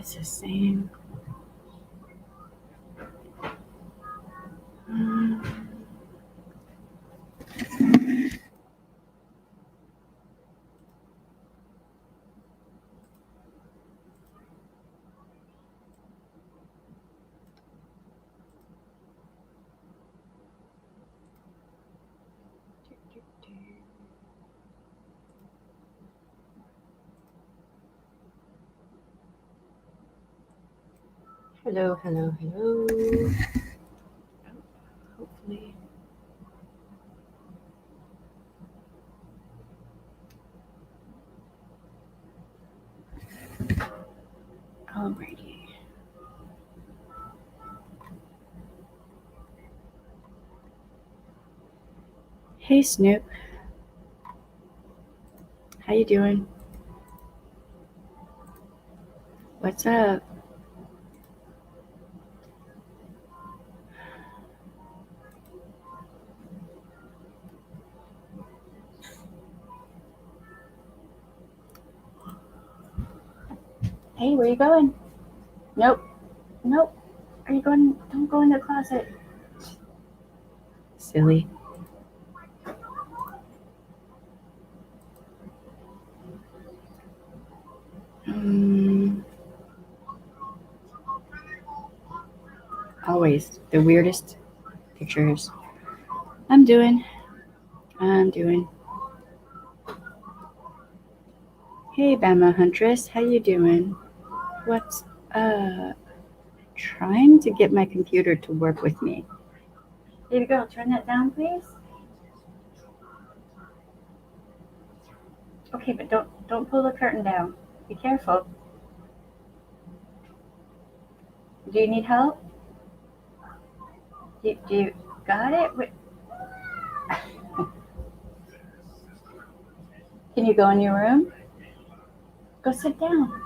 It's the same. Hello. Hopefully. Alrighty. Hey Snoop, how you doing? What's up? Hey, where you going? Nope. Are you going? Don't go in the closet. Silly. Always the weirdest pictures. I'm doing. Hey, Bama Huntress, how you doing? What's trying to get my computer to work with me. Baby girl, turn that down, please. Okay, but don't pull the curtain down. Be careful. Do you need help? Do you got it? Wait. Can you go in your room? Go sit down.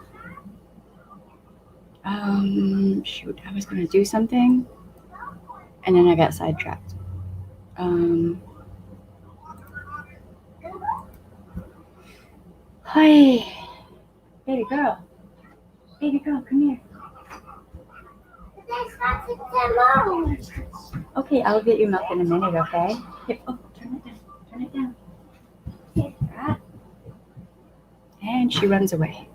Shoot, I was gonna do something, and then I got sidetracked. Hi, baby girl, come here. Okay, I'll get you milk in a minute, okay? Here, turn it down. Right. And she runs away.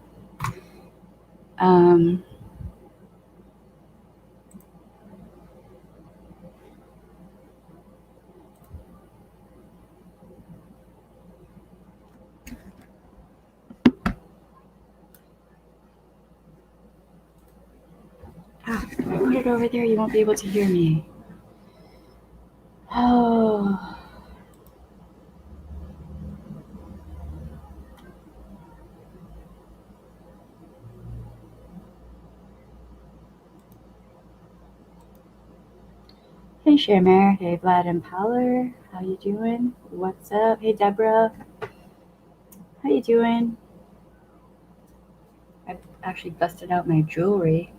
Put it over there, you won't be able to hear me. Oh. Hey Shermer, hey Vlad and Powler, how you doing? What's up? Hey Deborah, how you doing? I've actually busted out my jewelry,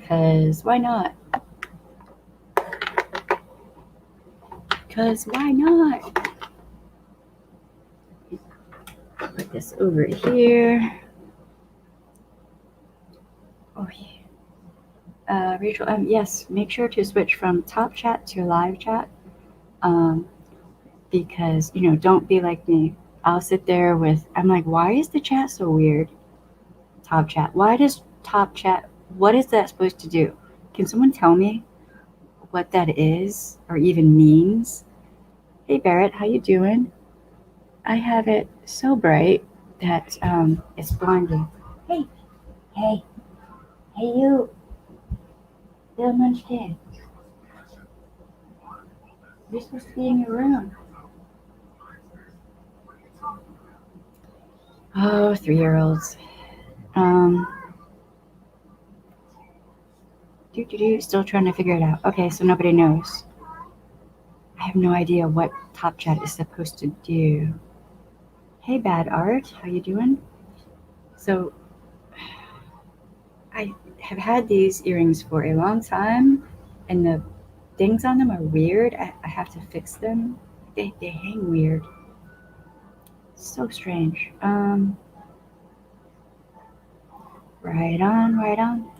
cause why not? Put this over here. Oh yeah. Rachel, yes, make sure to switch from top chat to live chat. Because, don't be like me. I'll sit there I'm like, why is the chat so weird? Top chat. Why does top chat, what is that supposed to do? Can someone tell me what that is or even means? Hey Barrett, how you doing? I have it so bright that it's blinding. Hey you, little munchkin. You're supposed to be in your room. Oh, 3-year-olds. Still trying to figure it out. Okay, so nobody knows. I have no idea what top chat is supposed to do. Hey, Bad Art, how you doing? So, I have had these earrings for a long time, and the things on them are weird. I have to fix them. They hang weird. So strange. Right on, right on.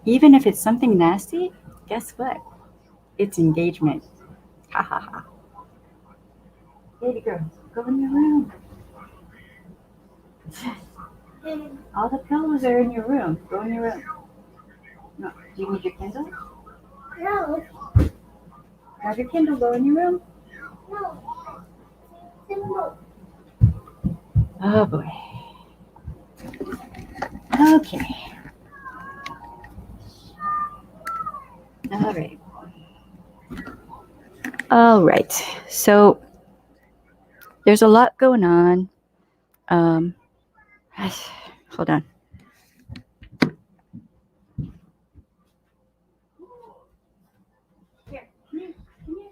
Even if it's something nasty, guess what? It's engagement. Ha ha ha. Baby girl, go in your room. All the pillows are in your room. Go in your room. No, do you need your Kindle? No. Grab your Kindle, go in your room. No. Oh boy. Okay. All right. All right. So there's a lot going on. Um, hold on. Here, come here, come here.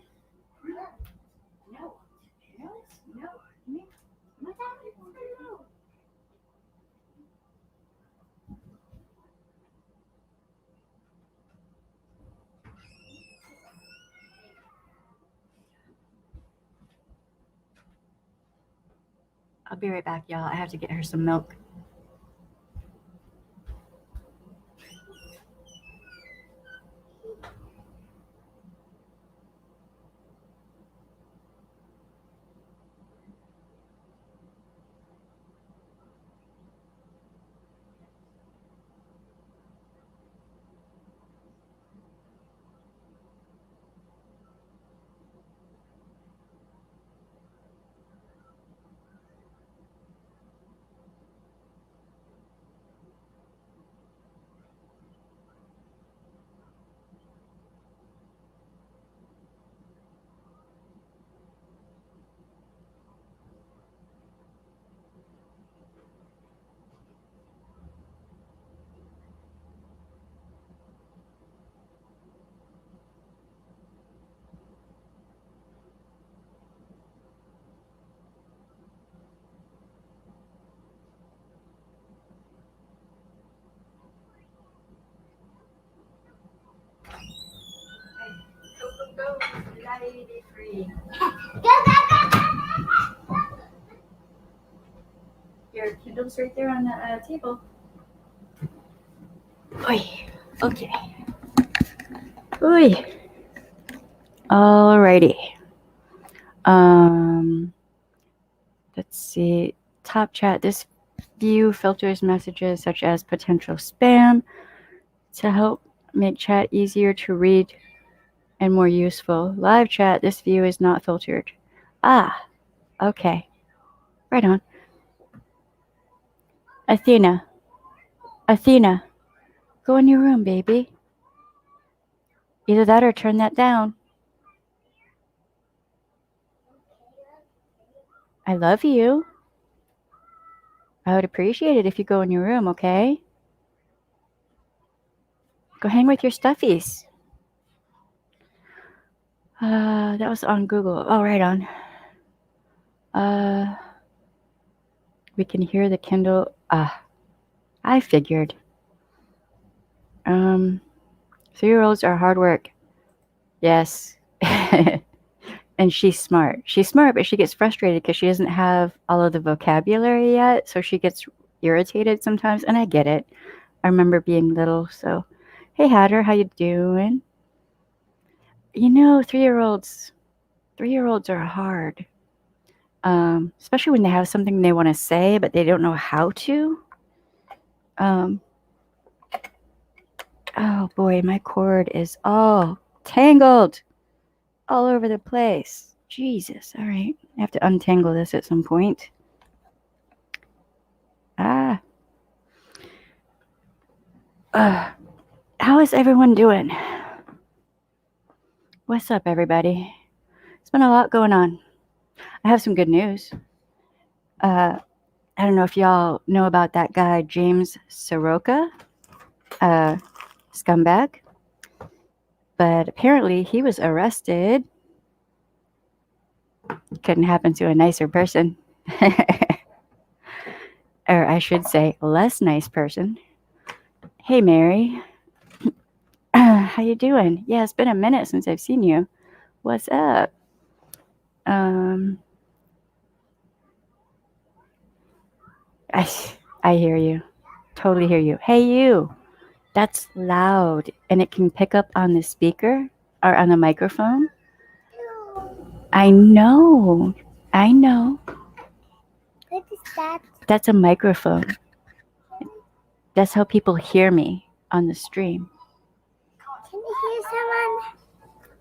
No, no, no, come here. What's happening? No. I'll be right back, y'all. I have to get her some milk. Go, lady free. Your Kindle's right there on the table. Oi. Okay. Oi. Alrighty. Let's see. Top chat. This view filters messages such as potential spam to help make chat easier to read and more useful. Live chat. This view is not filtered. Ah. Okay. Right on. Athena. Athena. Go in your room, baby. Either that or turn that down. I love you. I would appreciate it if you go in your room, okay? Go hang with your stuffies. That was on Google. Oh, right on. We can hear the Kindle. I figured. 3-year-olds are hard work. Yes. And she's smart. She's smart, but she gets frustrated because she doesn't have all of the vocabulary yet. So she gets irritated sometimes, and I get it. I remember being little. So, hey, Hatter, how you doing? You know, 3-year-olds are hard. Especially when they have something they want to say, but they don't know how to. Oh boy, my cord is all tangled all over the place. Jesus. All right. I have to untangle this at some point. How is everyone doing? What's up, everybody? It's been a lot going on. I have some good news. I don't know if y'all know about that guy, James Soroka, scumbag. But apparently he was arrested. Couldn't happen to a nicer person. Or I should say, less nice person. Hey, Mary. How you doing? Yeah, it's been a minute since I've seen you. What's up? I hear you. Totally hear you. Hey, you. That's loud, and it can pick up on the speaker or on the microphone. I know. I know. What is that? That's a microphone. That's how people hear me on the stream. Can you hear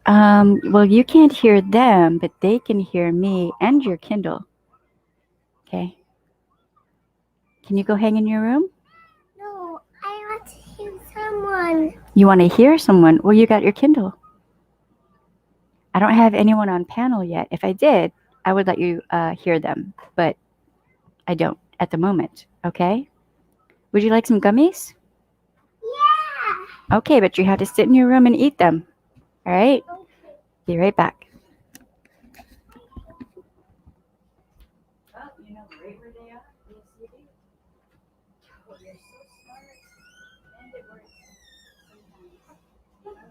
someone? Well, you can't hear them, but they can hear me and your Kindle. Okay. Can you go hang in your room? No, I want to hear someone. You want to hear someone? Well, you got your Kindle. I don't have anyone on panel yet. If I did, I would let you hear them, but I don't at the moment. Okay. Would you like some gummies? Yeah. Okay, but you have to sit in your room and eat them. All right? Be right back. Oh, you know right where they are? Yes, you do. Oh, you're so smart. And it works sometimes.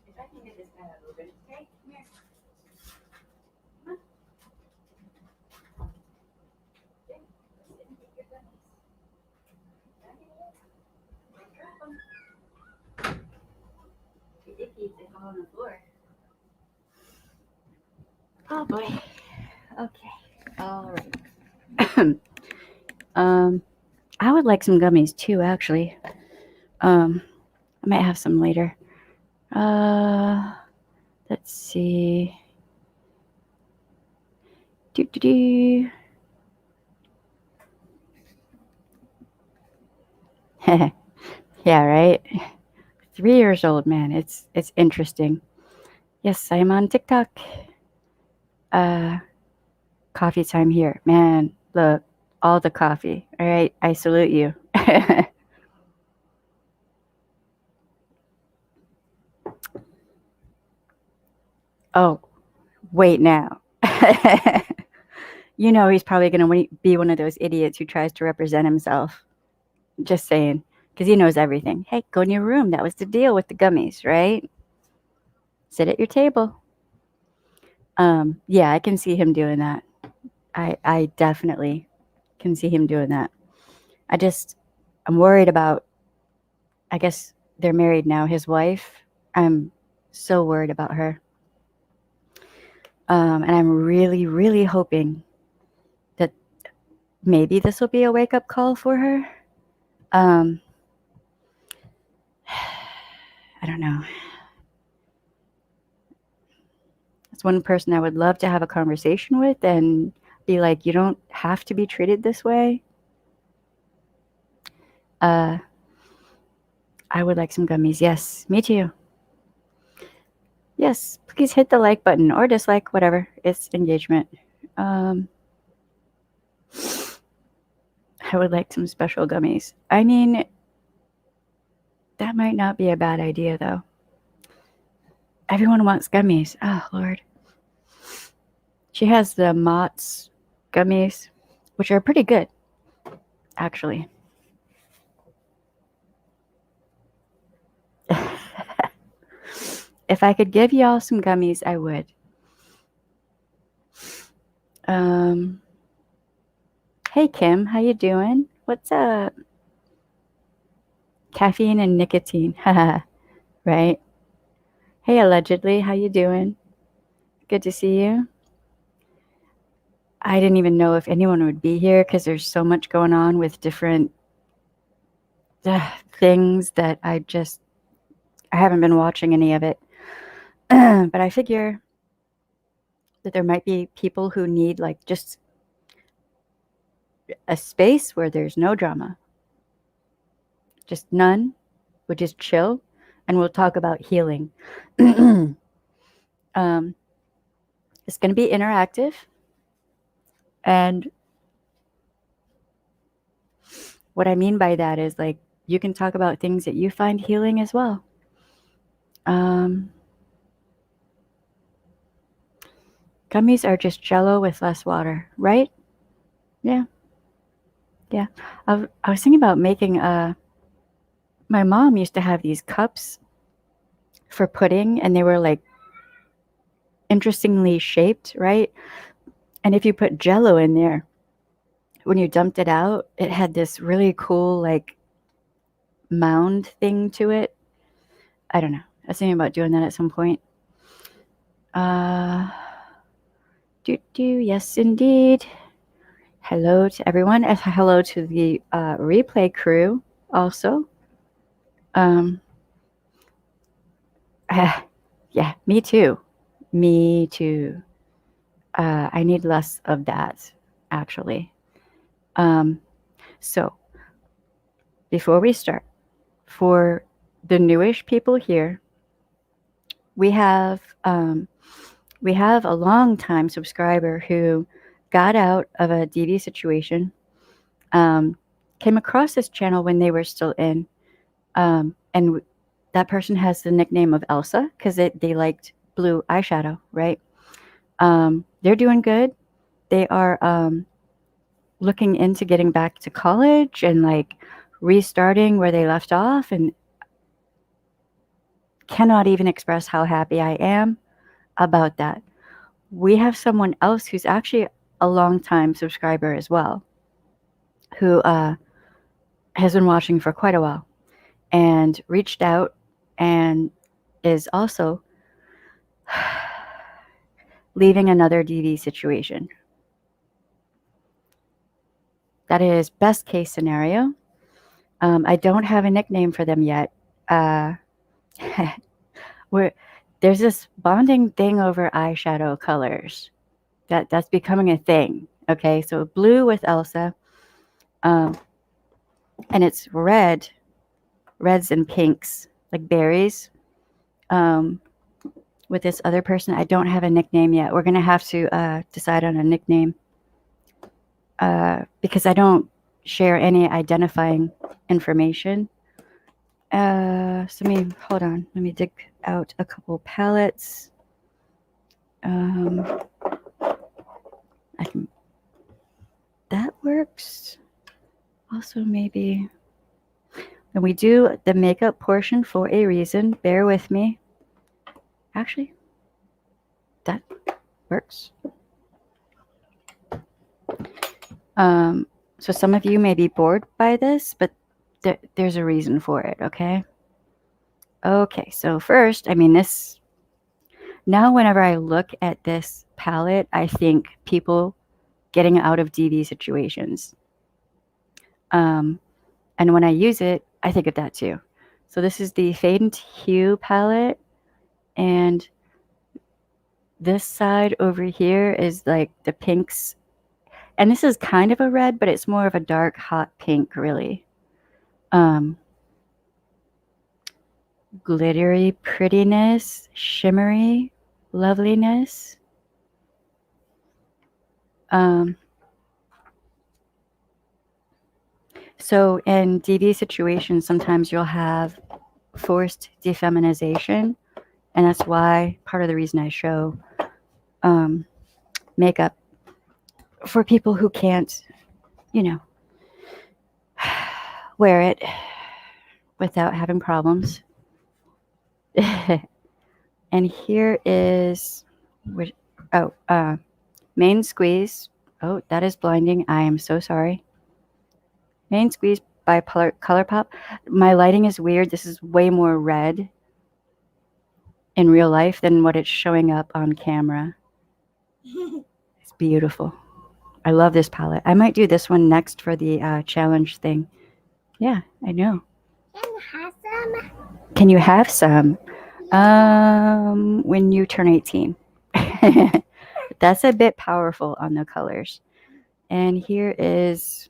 If I can get this guy out open, okay? Come here. Come on. Okay. Sit and eat your gummies. Don't drop them. Be icky if they fall on the floor. Oh boy. Okay. All right. I would like some gummies too, actually. I might have some later. Uh, let's see. Do do do. Yeah, right. 3 years old, man. It's interesting. Yes, I am on TikTok. Uh, Coffee time here, man. Look, all the coffee. All right, I salute you. Oh, wait now. You know he's probably going to be one of those idiots who tries to represent himself. Just saying, because he knows everything. Hey, go in your room. That was the deal with the gummies, right? Sit at your table. Yeah, I can see him doing that. I definitely can see him doing that. I'm worried about, I guess they're married now, his wife. I'm so worried about her. And I'm really, really hoping that maybe this will be a wake up call for her. Um, I don't know. It's one person I would love to have a conversation with and be like, you don't have to be treated this way. Uh, I would like some gummies. Yes, me too. Yes, please hit the like button or dislike, whatever. It's engagement. Um, I would like some special gummies. I mean, that might not be a bad idea, though. Everyone wants gummies. Oh, Lord. She has the Mott's gummies, which are pretty good, actually. If I could give y'all some gummies, I would. Um, hey, Kim, how you doing? What's up? Caffeine and nicotine. Haha, right? Hey, allegedly, how you doing? Good to see you. I didn't even know if anyone would be here because there's so much going on with different things that I haven't been watching any of it. But I figure that there might be people who need like just a space where there's no drama, just none. We'll just chill and we'll talk about healing. um, it's going to be interactive. And what I mean by that is like you can talk about things that you find healing as well. Gummies are just jello with less water, right? Yeah. Yeah. I was thinking about making my mom used to have these cups for pudding, and they were like interestingly shaped, right? And if you put Jello in there, when you dumped it out, it had this really cool like mound thing to it. I don't know. I was thinking about doing that at some point. Yes, indeed. Hello to everyone. Hello to the replay crew also. Yeah, me too. Me too. I need less of that, actually. So, before we start, for the newish people here, we have a long time subscriber who got out of a DV situation, came across this channel when they were still in, and that person has the nickname of Elsa because they liked blue eyeshadow, right? They're doing good. They are looking into getting back to college and like restarting where they left off, and cannot even express how happy I am about that. We have someone else who's actually a long-time subscriber as well, who has been watching for quite a while and reached out and is also leaving another DV situation. That is best case scenario. I don't have a nickname for them yet. There's this bonding thing over eyeshadow colors that's becoming a thing. Okay, so blue with Elsa, and it's reds and pinks, like berries. With this other person, I don't have a nickname yet. We're gonna have to decide on a nickname because I don't share any identifying information. So hold on. Let me dig out a couple palettes. That works. Also, maybe. And we do the makeup portion for a reason. Bear with me. Actually, that works. So some of you may be bored by this, but there's a reason for it, okay? Okay, so first, now whenever I look at this palette, I think people getting out of DV situations. And when I use it, I think of that too. So this is the Fade and Hue palette, and this side over here is like the pinks. And this is kind of a red, but it's more of a dark, hot pink, really. Glittery prettiness, shimmery loveliness. So in DV situations, sometimes you'll have forced defeminization, and that's why part of the reason I show makeup for people who can't, wear it without having problems. And here is, Main Squeeze. Oh, that is blinding. I am so sorry. Main Squeeze by ColourPop. My lighting is weird. This is way more red in real life than what it's showing up on camera. It's beautiful. I love this palette. I might do this one next for the challenge thing. Yeah, I know. Can you have some? Can you have some? When you turn 18. That's a bit powerful on the colors. And here is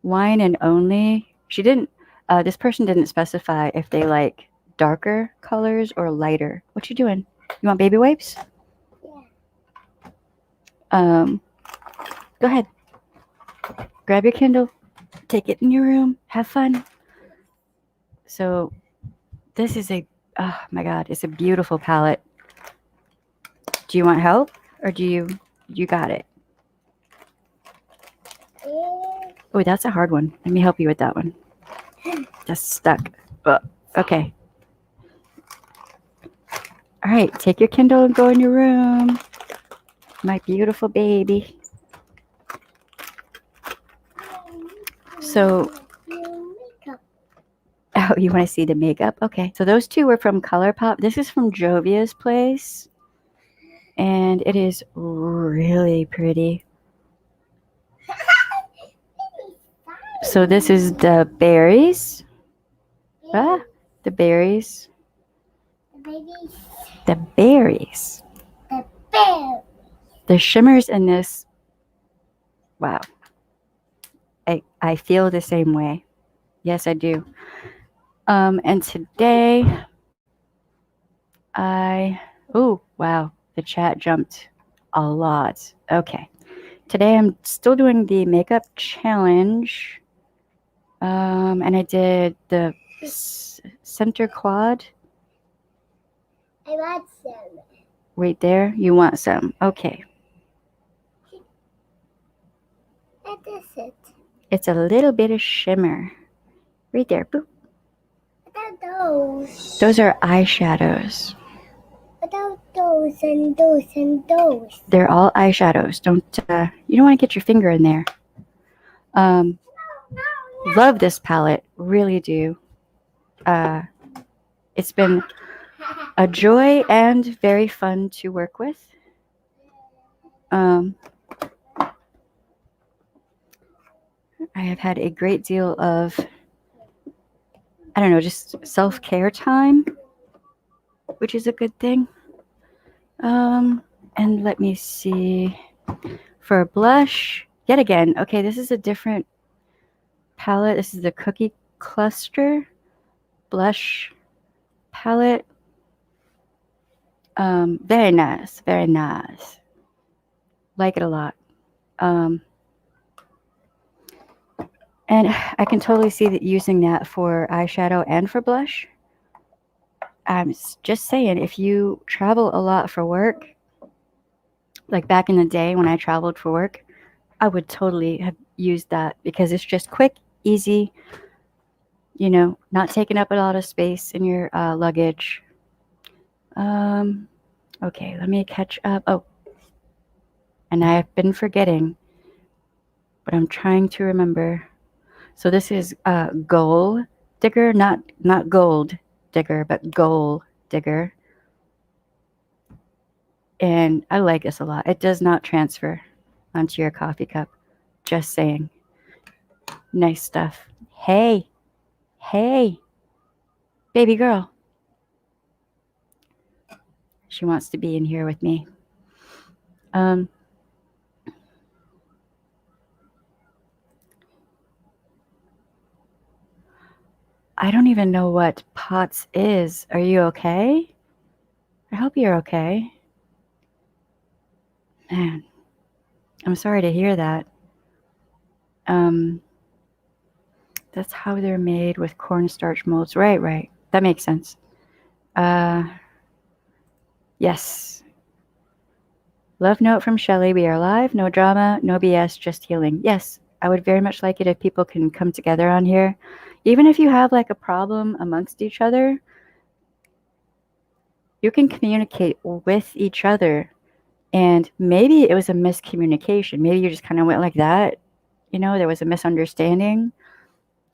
Wine and Only. This person didn't specify if they like darker colors or lighter. What you doing? You want baby wipes? Yeah. Go ahead. Grab your Kindle. Take it in your room. Have fun. So this is oh my God, it's a beautiful palette. Do you want help or do you got it? Oh, that's a hard one. Let me help you with that one. That's stuck. Okay. All right, take your Kindle and go in your room. My beautiful baby. So, oh, you want to see the makeup? Okay. So those two were from ColourPop. This is from Jovia's place. And it is really pretty. So this is the berries. Ah, the berries. The berries. The shimmers in this. Wow. I feel the same way. Yes, I do. And today oh, wow. The chat jumped a lot. Okay. Today I'm still doing the makeup challenge. And I did the center quad. I want some. Right there. You want some? Okay. What is it? It's a little bit of shimmer. Right there. Boop. What are those? Those are eyeshadows. What are those and those and those? They're all eyeshadows. You don't want to get your finger in there. Love this palette. Really do. It's been a joy and very fun to work with. I have had a great deal of, I don't know, just self-care time, which is a good thing. And let me see. For blush, yet again, okay, this is a different palette. This is the Cookie Cluster blush palette. Very nice, very nice. Like it a lot. And I can totally see that using that for eyeshadow and for blush. I'm just saying, if you travel a lot for work, like back in the day when I traveled for work, I would totally have used that because it's just quick, easy, not taking up a lot of space in your luggage. Okay, let me catch up. Oh, and I've been forgetting, but I'm trying to remember. So this is Goal Digger, not Gold Digger, but Goal Digger. And I like this a lot. It does not transfer onto your coffee cup. Just saying. Nice stuff. Hey, baby girl. She wants to be in here with me. I don't even know what POTS is. Are you okay? I hope you're okay. Man, I'm sorry to hear that. That's how they're made with cornstarch molds. Right. That makes sense. Yes. Love note from Shelley. We are live. No drama, no BS, just healing. Yes, I would very much like it if people can come together on here. Even if you have like a problem amongst each other, you can communicate with each other. And maybe it was a miscommunication. Maybe you just kind of went like that. There was a misunderstanding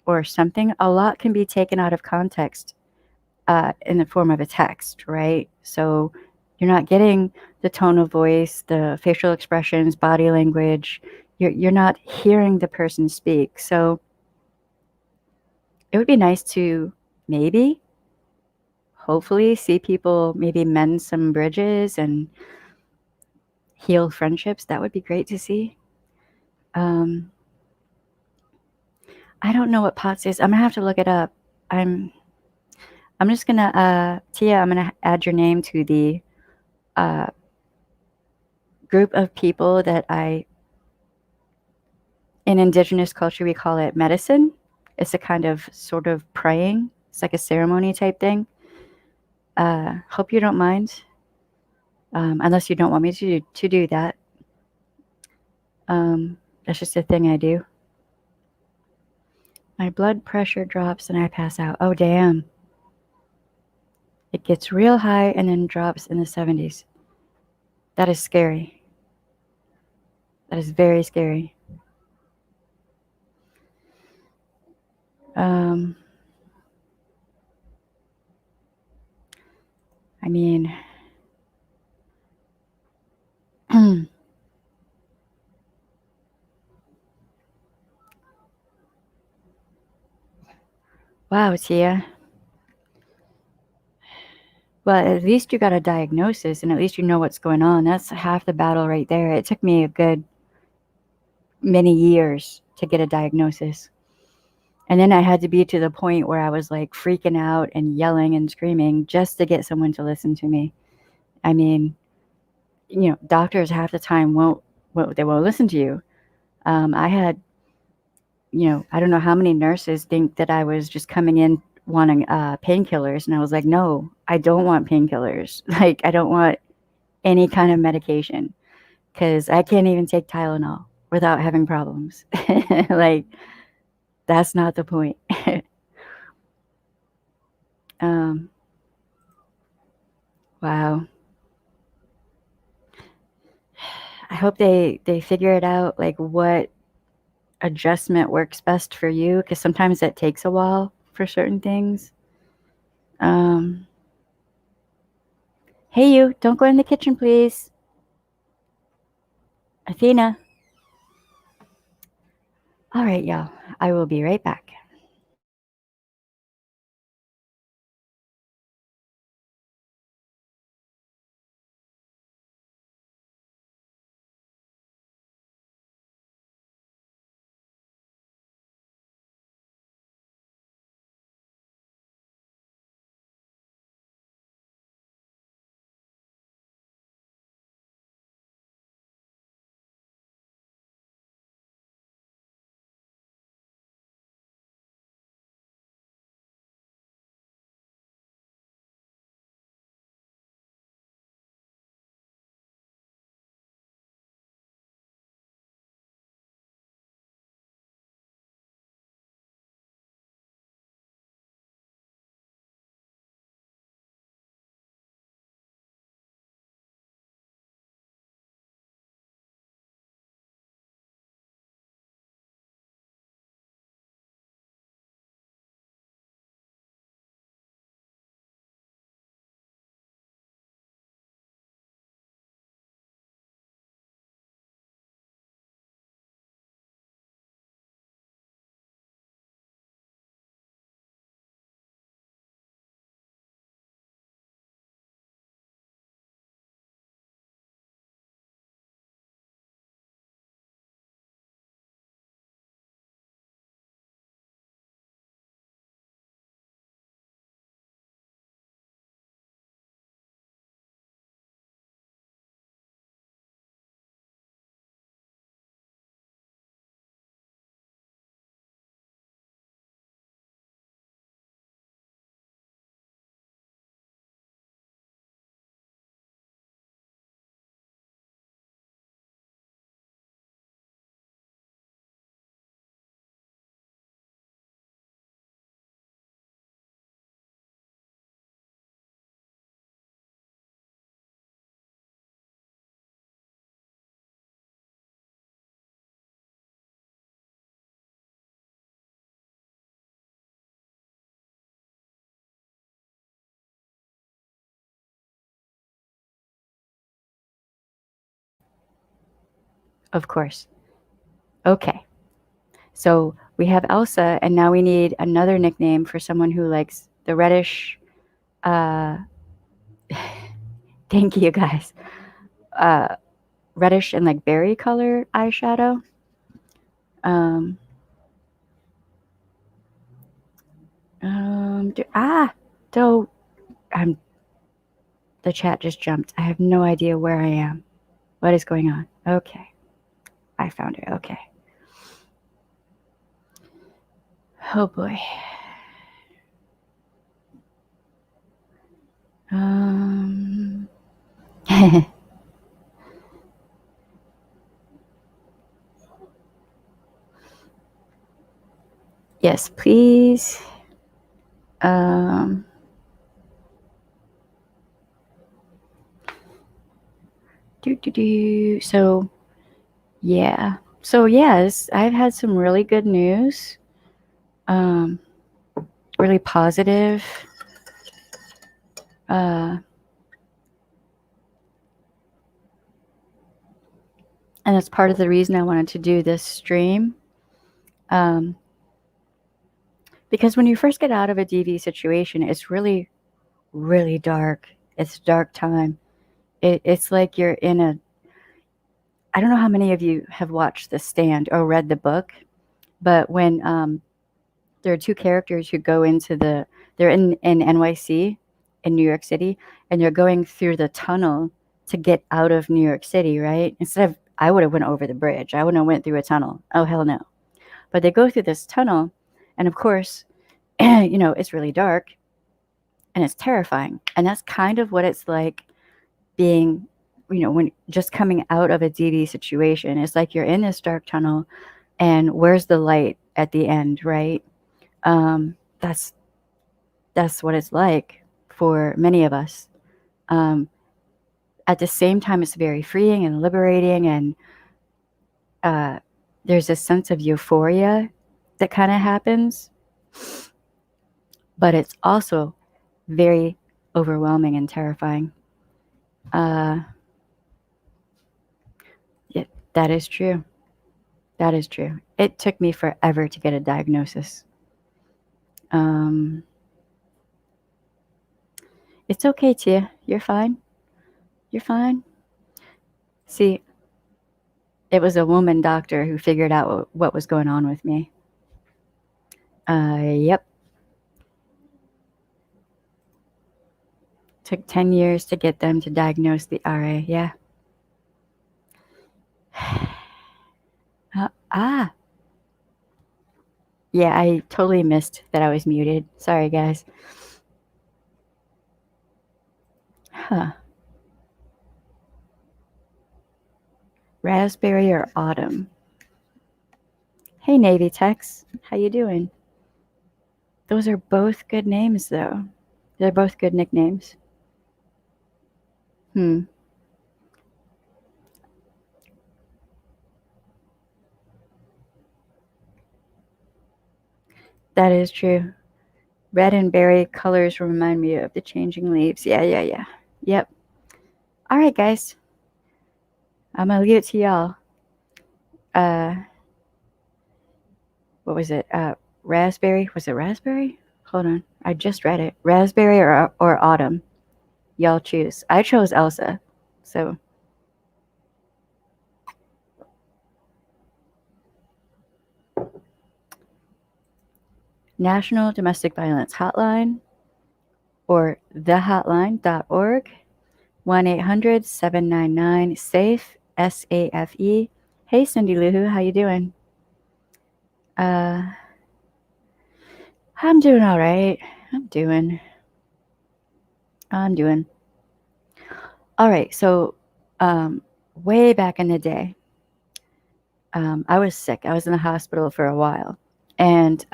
or something. A lot can be taken out of context in the form of a text, right? So you're not getting the tone of voice, the facial expressions, body language. You're not hearing the person speak. So it would be nice to maybe, hopefully, see people maybe mend some bridges and heal friendships. That would be great to see. I don't know what POTS is. I'm gonna have to look it up. I'm just gonna Tia, I'm gonna add your name to the group of people that in indigenous culture we call it medicine. It's a kind of sort of praying. It's like a ceremony type thing. Hope you don't mind, unless you don't want me to do that. That's just a thing I do. My blood pressure drops and I pass out. Oh, damn. It gets real high and then drops in the 70s. That is scary. That is very scary. Um, I mean, wow, Tia. Well, at least you got a diagnosis and at least you know what's going on. That's half the battle right there. It took me a good many years to get a diagnosis. And then I had to be to the point where I was like freaking out and yelling and screaming just to get someone to listen to me. I mean, doctors half the time they won't listen to you. I had, I don't know how many nurses think that I was just coming in wanting painkillers, and I was like, no, I don't want painkillers. Like, I don't want any kind of medication because I can't even take Tylenol without having problems. Like, that's not the point. um, wow. I hope they figure it out, like what adjustment works best for you, because sometimes that takes a while for certain things. Um, hey, you, don't go in the kitchen, please. Athena. All right, y'all. I will be right back. Of course. Okay. So we have Elsa, and now we need another nickname for someone who likes the reddish. Uh, thank you guys. Uh, Reddish and like berry color eyeshadow. Um, do, ah, though I'm the chat just jumped. I have no idea where I am. What is going on? Okay, I found it. Okay. Oh boy. Um. Yes, please. Um, So, yeah. So, yes, I've had some really good news. Um, really positive. Uh, and that's part of the reason I wanted to do this stream. Um, because when you first get out of a DV situation, it's really, really dark. It's a dark time. It's like you're in a. I don't know how many of you have watched The Stand or read the book, but when there are two characters who go into they're in NYC in New York City, and they're going through the tunnel to get out of New York City, right? Instead of I would have went over the bridge. I wouldn't have went through a tunnel. Oh hell no. But they go through this tunnel, and of course, it's really dark and it's terrifying. And that's kind of what it's like being, when just coming out of a DV situation. It's like you're in this dark tunnel, and where's the light at the end, right? Um, that's that's what it's like for many of us. Um, at the same time, it's very freeing and liberating, and uh, there's a sense of euphoria that kind of happens, but it's also very overwhelming and terrifying. Uh, yeah, that is true. That is true. It took me forever to get a diagnosis. Um, it's okay, Tia. You're fine. You're fine. See, it was a woman doctor who figured out what was going on with me. Yep. Took 10 years to get them to diagnose the RA. Yeah. Ah. Yeah, I totally missed that I was muted. Sorry, guys. Huh. Raspberry or autumn? Hey, Navy Tex. How you doing? Those are both good names, though. They're both good nicknames. Hmm. That is true. Red and berry colors remind me of the changing leaves. Yeah, yeah, yeah. Yep. All right, guys. I'm gonna leave it to y'all. Uh, what was it? Raspberry. Was it raspberry? Hold on. I just read it. Raspberry or autumn. Y'all choose. I chose Elsa. So National Domestic Violence Hotline or thehotline.org 1-800-799-SAFE SAFE. Hey Cindy Lou Who, how you doing? I'm doing all right. I'm doing. All right. So, way back in the day, I was sick. I was in the hospital for a while. And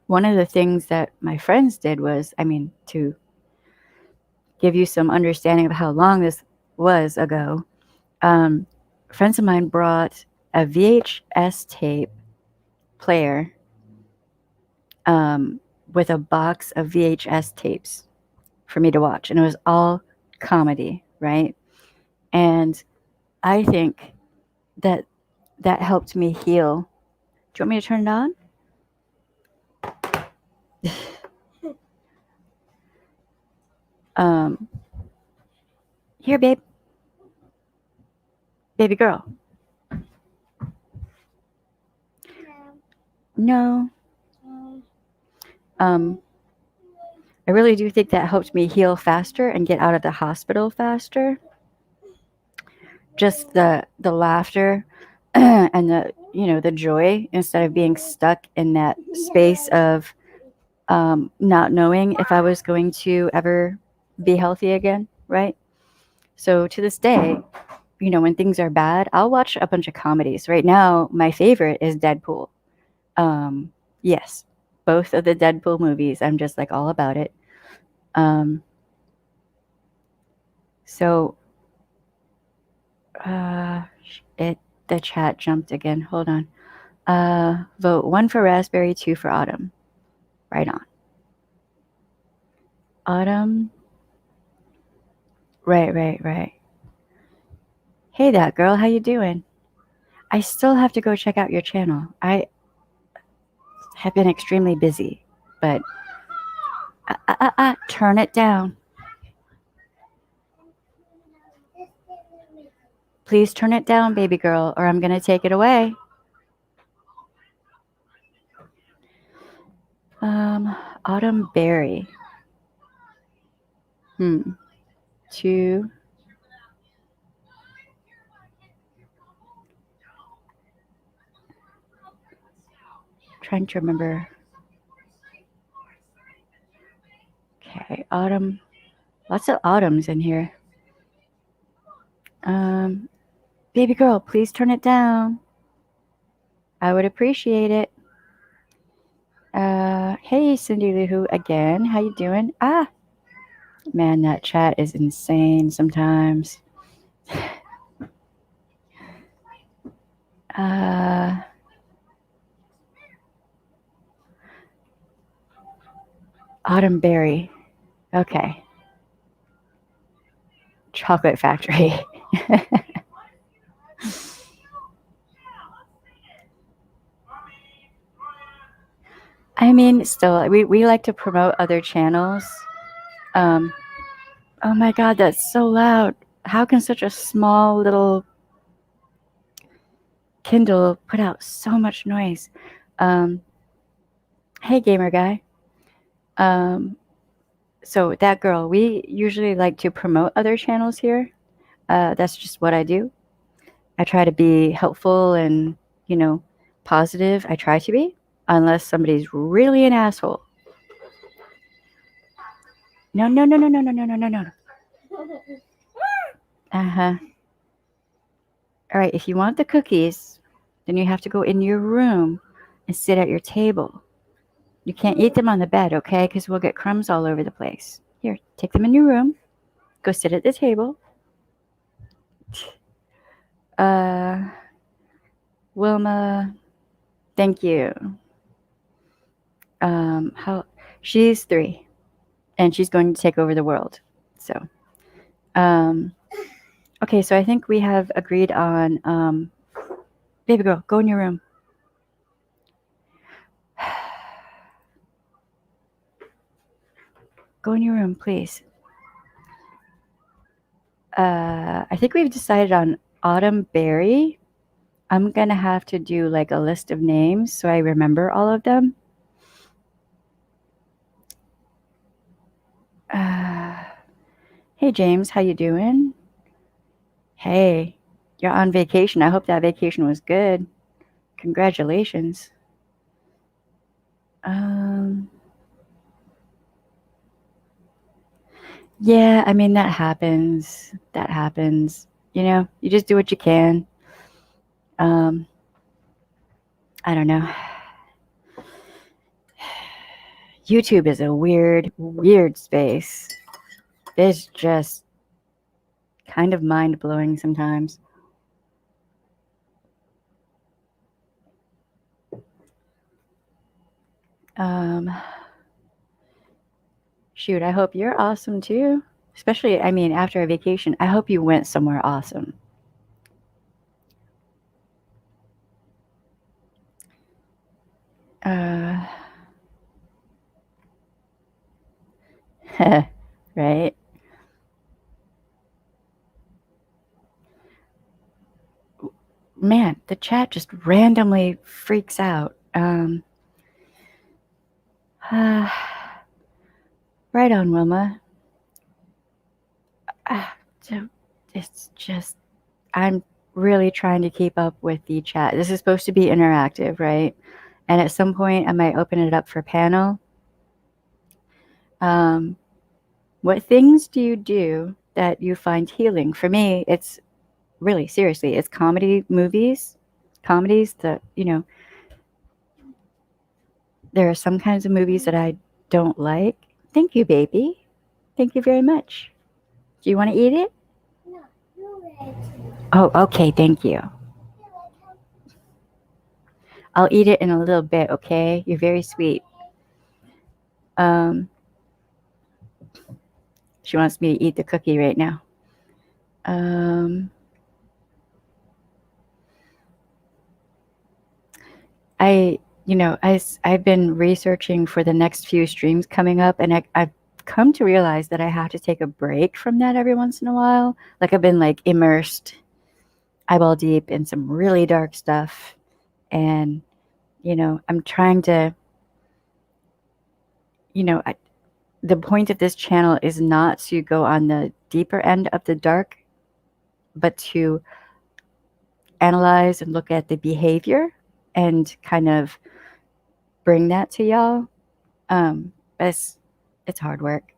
one of the things that my friends did was, to give you some understanding of how long this was ago, um, friends of mine brought a VHS tape player with a box of VHS tapes for me to watch. And it was all comedy, right? And I think that that helped me heal. Do you want me to turn it on? um, Here, babe. Baby girl. No. Um, I really do think that helped me heal faster and get out of the hospital faster. Just the laughter and the joy, instead of being stuck in that space of not knowing if I was going to ever be healthy again, right? So to this day, when things are bad, I'll watch a bunch of comedies. Right now, my favorite is Deadpool. Yes, both of the Deadpool movies. I'm just like all about it. Um, so uh, it the chat jumped again. Hold on. Vote 1 for Raspberry, 2 for Autumn. Right on. Autumn. Right. Hey, that girl. How you doing? I still have to go check out your channel. I have been extremely busy, but turn it down. Please turn it down, baby girl, or I'm gonna take it away. Autumn Berry. 2. Trying to remember. Okay, Autumn. Lots of autumns in here. Baby girl, please turn it down. I would appreciate it. Hey, Cindy Lou Who again. How you doing? Man, that chat is insane sometimes. Autumn Berry. Okay. Chocolate Factory. I mean, still, we like to promote other channels. Oh my God, that's so loud. How can such a small little Kindle put out so much noise? Hey, gamer guy. So that girl, we usually like to promote other channels here. That's just what I do. I try to be helpful and, positive. I try to be, unless somebody's really an asshole. No. Uh-huh. All right, if you want the cookies, then you have to go in your room and sit at your table. You can't eat them on the bed, okay? Because we'll get crumbs all over the place. Here, take them in your room. Go sit at the table. Wilma, thank you. She's 3, and she's going to take over the world. So, okay, so I think we have agreed on, baby girl, go in your room. Go in your room, please. I think we've decided on Autumn Berry. I'm going to have to do like a list of names so I remember all of them. Hey, James, how you doing? Hey, you're on vacation. I hope that vacation was good. Congratulations. Yeah, I mean, that happens. That happens. You just do what you can. I don't know. YouTube is a weird, weird space. It's just kind of mind-blowing sometimes. Shoot, I hope you're awesome too. Especially, I mean, after a vacation, I hope you went somewhere awesome. Right? Man, the chat just randomly freaks out. Right on, Wilma. It's just, I'm really trying to keep up with the chat. This is supposed to be interactive, right? And at some point, I might open it up for panel. What things do you do that you find healing? For me, it's really, seriously, it's comedies, that, there are some kinds of movies that I don't like. Thank you, baby. Thank you very much. Do you want to eat it? No, you ready. Oh, okay. Thank you. I'll eat it in a little bit, okay? You're very sweet. Um, she wants me to eat the cookie right now. Um, I've been researching for the next few streams coming up, and I've come to realize that I have to take a break from that every once in a while. Like I've been like immersed eyeball deep in some really dark stuff, and I'm trying to, the point of this channel is not to go on the deeper end of the dark, but to analyze and look at the behavior and kind of bring that to y'all. But it's hard work.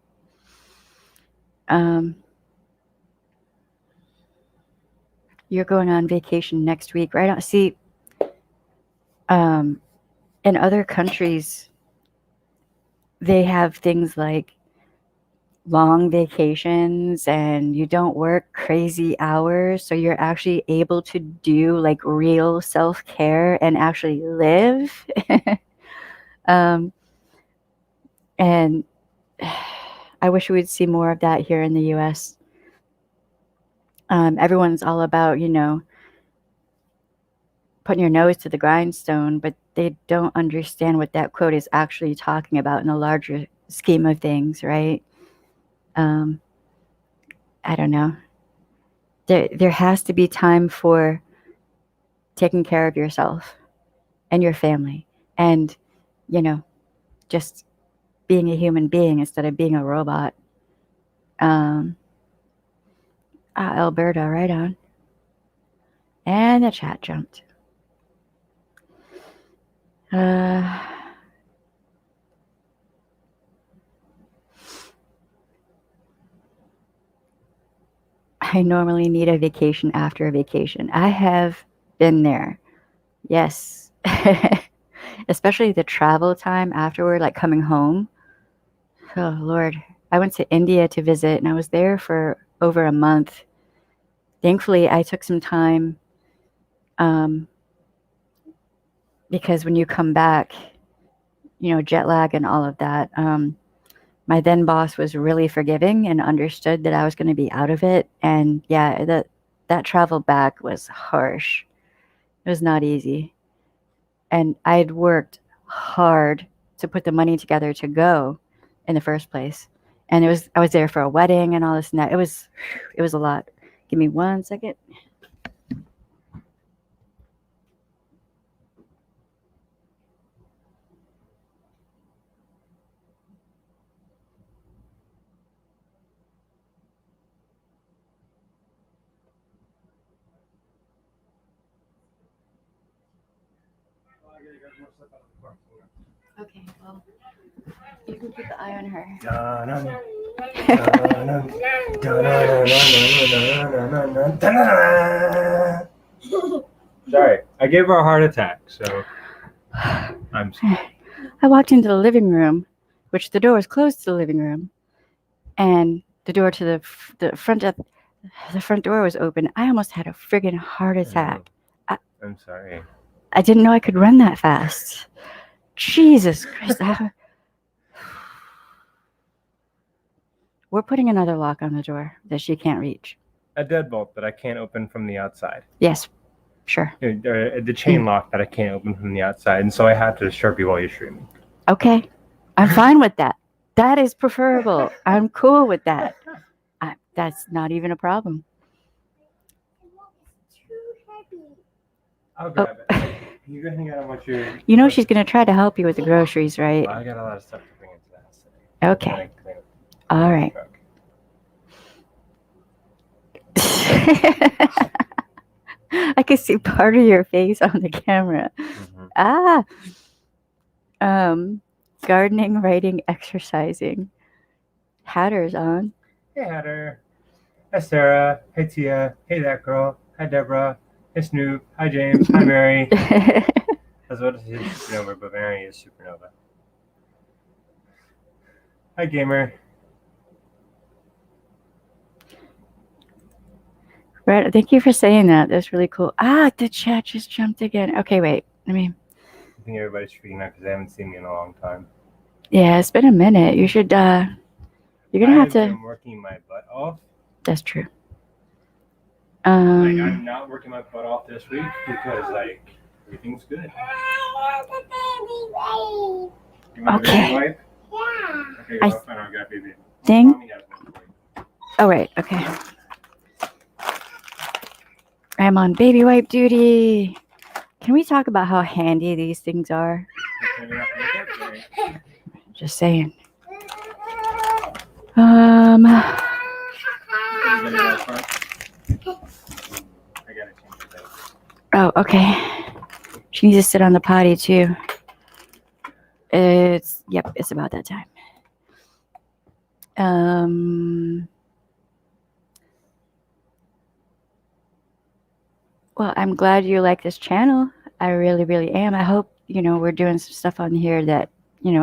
You're going on vacation next week, right? See, in other countries, they have things like long vacations and you don't work crazy hours. So you're actually able to do like real self-care and actually live. And I wish we would see more of that here in the US. Everyone's all about, putting your nose to the grindstone, but they don't understand what that quote is actually talking about in a larger scheme of things, right? I don't know. There has to be time for taking care of yourself and your family and, just being a human being instead of being a robot. Alberta, right on. And the chat jumped. I normally need a vacation after a vacation. I have been there. Yes. Especially the travel time afterward, like coming home. Oh, Lord. I went to India to visit and I was there for over a month. Thankfully, I took some time because when you come back, jet lag and all of that, my then boss was really forgiving and understood that I was going to be out of it. And yeah, that travel back was harsh. It was not easy. And I'd worked hard to put the money together to go in the first place. And I was there for a wedding and all this and that. It was a lot. Give me 1 second. Okay, well, you can keep an eye on her. Sorry, I gave her a heart attack, so I'm sorry. I walked into the living room, which the door was closed to the living room, and the door to the front door was open. I almost had a friggin' heart attack. I'm sorry. I didn't know I could run that fast. Jesus Christ. We're putting another lock on the door that she can't reach. A deadbolt that I can't open from the outside. Yes, sure. The chain lock that I can't open from the outside, and so I have to disturb you while you're streaming. Okay, I'm fine with that. That is preferable. I'm cool with that. That's not even a problem. It's too heavy. I'll grab it. You go hang out on what you're... She's going to try to help you with the groceries, right? Well, I got a lot of stuff to bring into the house today. Okay. All right. I can see part of your face on the camera. Mm-hmm. Gardening, writing, exercising. Hatter's on. Hey, Hatter. Hi, Sarah. Hey, Tia. Hey, that girl. Hi, Deborah. Hey, Snoop. Hi, James. Hi, Mary. That's what it is, supernova, but Mary is supernova. Hi, gamer. Right. Thank you for saying that. That's really cool. Ah, the chat just jumped again. Okay, wait. I think everybody's freaking out because they haven't seen me in a long time. Yeah, it's been a minute. You should. You're gonna have to. I'm working my butt off. That's true. I'm not working my butt off this week because everything's good. You want a baby wipe? Yeah. Okay, well, fine. I'll get baby. Ding. Mommy has one for you. Oh right. Okay. I'm on baby wipe duty. Can we talk about how handy these things are? Just saying. I gotta change the diaper. Oh, okay. She needs to sit on the potty too. It's about that time. Well, I'm glad you like this channel. I really, really am. I hope, we're doing some stuff on here that,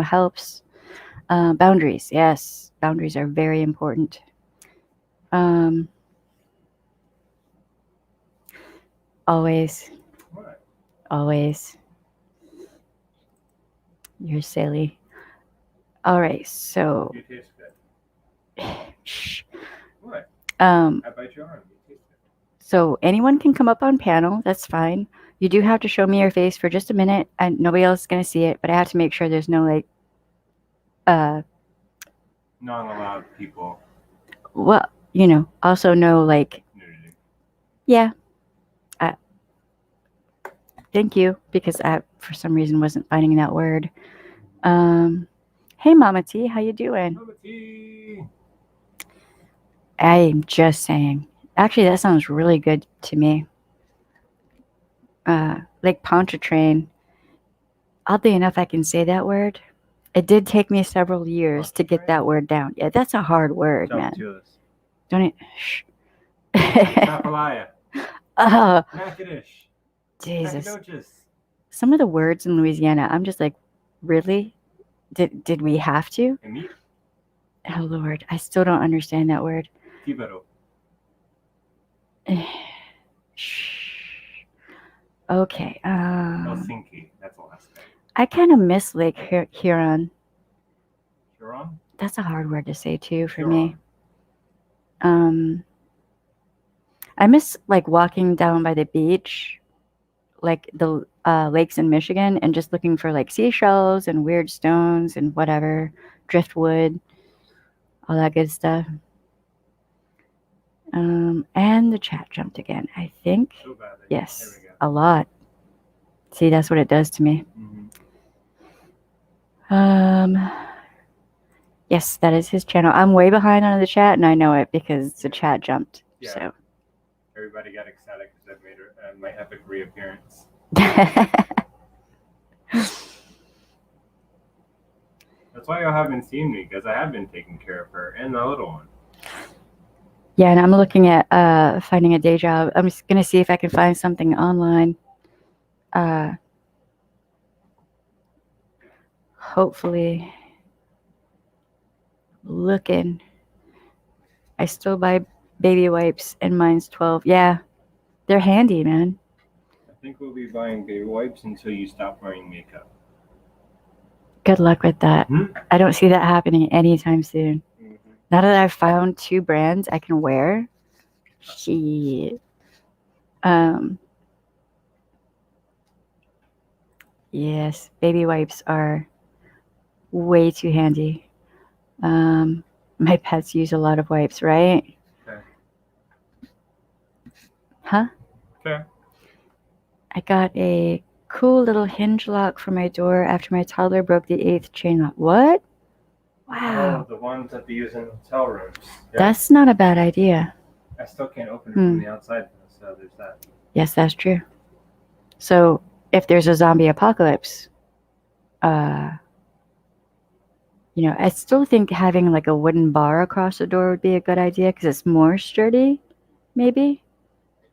helps. Boundaries. Yes. Boundaries are very important. Always. What? Always. You're silly. All right. So. You taste good. Shh. What? I bite your arm. You taste good. So anyone can come up on panel. That's fine. You do have to show me your face for just a minute, and nobody else is gonna see it. But I have to make sure there's no non-allowed people. Well, also no nudity. Yeah. Thank you, because I, for some reason, wasn't finding that word. Hey, Mama T, how you doing? Mama T. I'm just saying. Actually, that sounds really good to me. Like Pontchartrain. Oddly enough, I can say that word. It did take me several years to get that word down. Yeah, that's a hard word, man. Don't it? Shh. Tapalaya. Nakadish. Jesus. Nakadoches. Some of the words in Louisiana, I'm just like, really? Did we have to? Emit. Oh, Lord. I still don't understand that word. Tibero. Shh. Okay. Helsinki. That's the last thing. I kind of miss Lake Huron. Huron? That's a hard word to say too for Huron. me. I miss like walking down by the beach, like the lakes in Michigan, and just looking for like seashells and weird stones and whatever, driftwood, all that good stuff. And the chat jumped again, I think. So badly. Yes, a lot. See, that's what it does to me. Yes, that is his channel. I'm way behind on the chat, and I know it because the chat jumped. Yeah. So everybody got ecstatic because I made my epic reappearance. That's why y'all haven't seen me, because I have been taking care of her and the little one. Yeah, and I'm looking at finding a day job. I'm just gonna see if I can find something online. Hopefully, looking. I still buy baby wipes, and mine's 12. Yeah, they're handy, man. I think we'll be buying baby wipes until you stop wearing makeup. Good luck with that. I don't see that happening anytime soon. Now that I've found 2 brands I can wear, shit. Yes, baby wipes are way too handy. My pets use a lot of wipes, right? Okay. Huh? Okay. I got a cool little hinge lock for my door after my toddler broke the 8th chain lock. What? Wow. Oh, the ones that they use in hotel rooms. Yeah. That's not a bad idea. I still can't open it from the outside, so there's that. Yes, that's true. So if there's a zombie apocalypse, I still think having like a wooden bar across the door would be a good idea because it's more sturdy, maybe,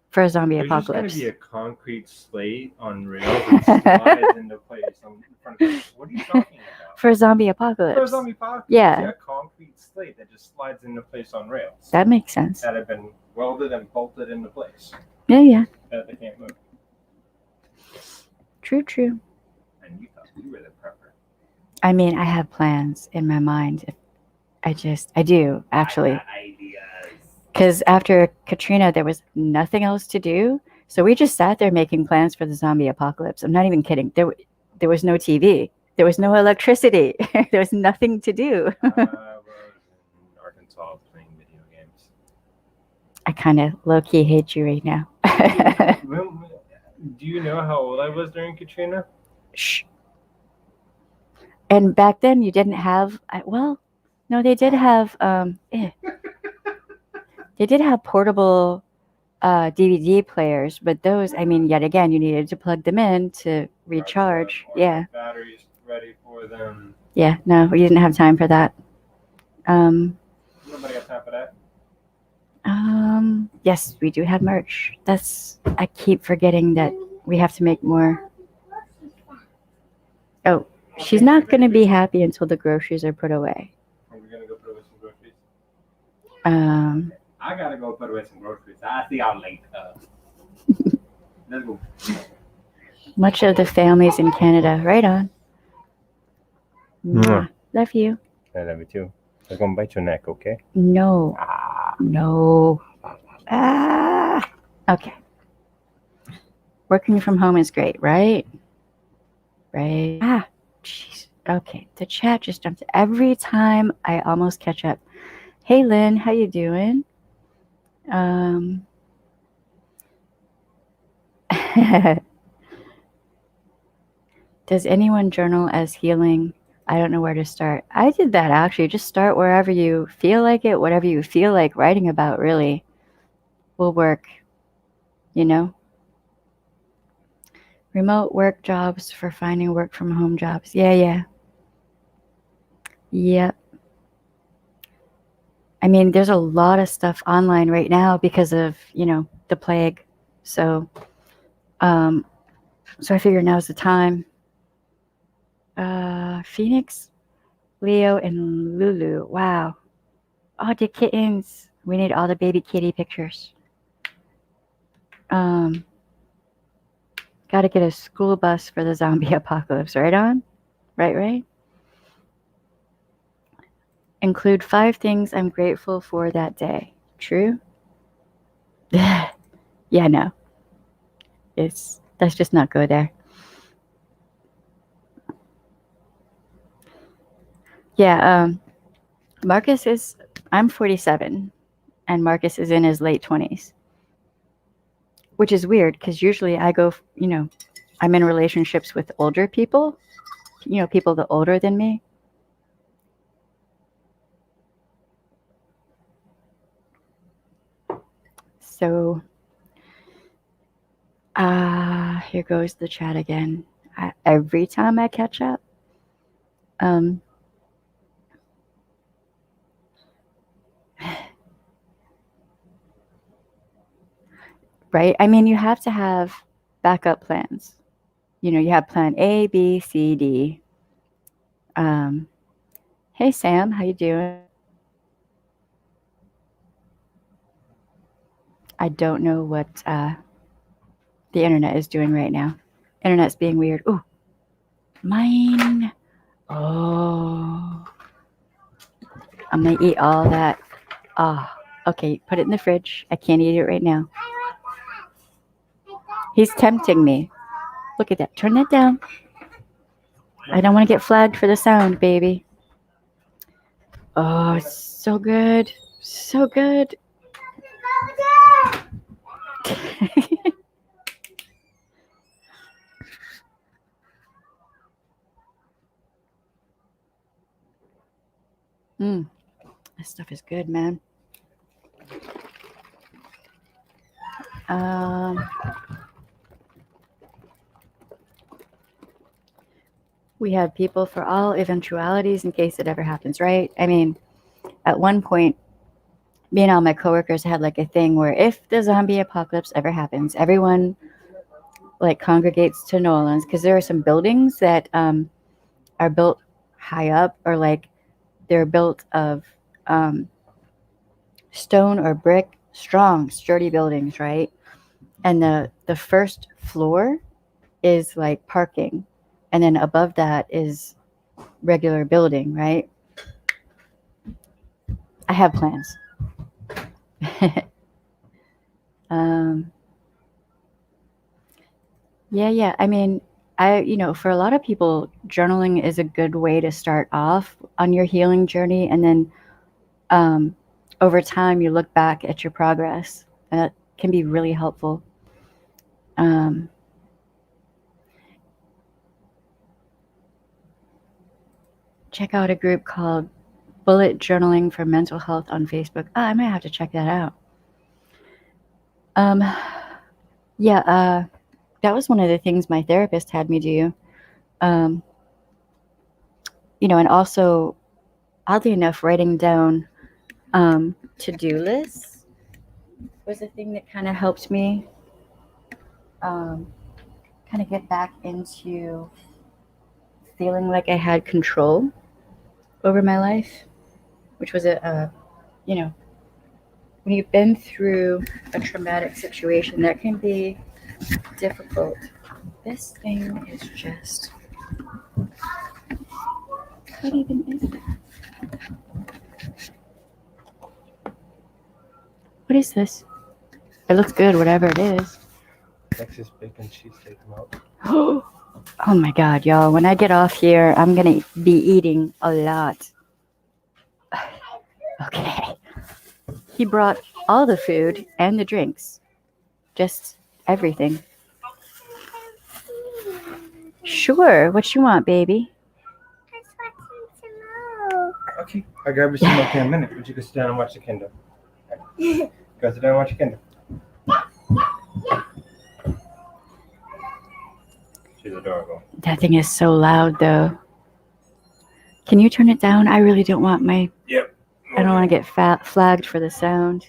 for a zombie apocalypse. There's just going to be a concrete slate on rails that slides into place in front of us. What are you talking about? For a zombie For a apocalypse. zombie apocalypse, Yeah. a concrete slate that just slides into place on rails That makes sense. that have been welded and bolted into place Yeah. that they can't move. True. And you thought you were the prepper. I mean, I have plans in my mind. I do, actually. I got ideas. Because after Katrina, there was nothing else to do. So we just sat there making plans for the zombie apocalypse. I'm not even kidding. There was no TV. There was no electricity. There was nothing to do. I was in Arkansas playing video games. I kind of low-key hate you right now. Do you know how old I was during Katrina? Shh. And back then you didn't have, well, no, they did have, they did have portable DVD players, but those, I mean, yet again, you needed to plug them in to recharge. Yeah. Batteries ready for them. Yeah, no, we didn't have time for that. Nobody got time for that. Yes, we do have merch. I keep forgetting that we have to make more. Oh, she's not going to be happy until the groceries are put away. Are we going to go put away some groceries? I gotta go put away some groceries. I'll see y'all later. Let's go. Much of the families in Canada. Right on. Mwah. Love you. I love you too. I'm gonna bite your neck, okay? No. No. Okay. Working from home is great, right? Right. Jeez. Okay. The chat just jumped. Every time I almost catch up. Hey, Lynn, how you doing? Does anyone journal as healing? I don't know where to start. I did that actually. Just start wherever you feel like it. Whatever you feel like writing about really will work. You know? Remote work jobs for finding work from home jobs. Yeah. Yep. I mean, there's a lot of stuff online right now because of, the plague. So I figure now's the time. Phoenix, Leo, and Lulu. Wow. Oh, the kittens. We need all the baby kitty pictures. Got to get a school bus for the zombie apocalypse. Right on? Right. Include 5 things I'm grateful for that day. True? Yeah, no. Let's just not go there. Yeah, I'm 47, and Marcus is in his late 20s, which is weird because usually I go, I'm in relationships with older people, people that are older than me. So, here goes the chat again. Every time I catch up, right? I mean, you have to have backup plans. You have plan A, B, C, D. Hey, Sam, how you doing? I don't know what the internet is doing right now. Internet's being weird. Ooh, mine. Oh, I'm gonna eat all that. Okay, put it in the fridge. I can't eat it right now. He's tempting me. Look at that. Turn that down. I don't want to get flagged for the sound, baby. Oh, it's so good. So good. This stuff is good, man. We have people for all eventualities in case it ever happens, right? I mean, at one point, me and all my coworkers had like a thing where if the zombie apocalypse ever happens, everyone like congregates to Nolan's because there are some buildings that are built high up, or like they're built of stone or brick, strong, sturdy buildings, right? And the first floor is like parking, and then above that is regular building, right? I have plans. um, yeah. I mean, for a lot of people, journaling is a good way to start off on your healing journey, and then um, over time, you look back at your progress, and that can be really helpful. Um, check out a group called Bullet Journaling for Mental Health on Facebook. I might have to check that out. Um, yeah, that was one of the things my therapist had me do. Um, and also, oddly enough, writing down to-do lists was a thing that kind of helped me kind of get back into feeling like I had control over my life, which was when you've been through a traumatic situation, that can be difficult. This thing is just. What even is that? What is this? It looks good, whatever it is. Texas bacon cheesesteak melt. Oh my god, y'all. When I get off here, I'm gonna be eating a lot. Okay. He brought all the food and the drinks. Just everything. Sure. What you want, baby? I just want some milk. Okay, I'll grab you some milk in a minute, but you can sit down and watch the Kindle. Go sit down and watch the Kindle. She's adorable. That thing is so loud, though. Can you turn it down? I really don't want my. Yep. I don't want to get flagged for the sound.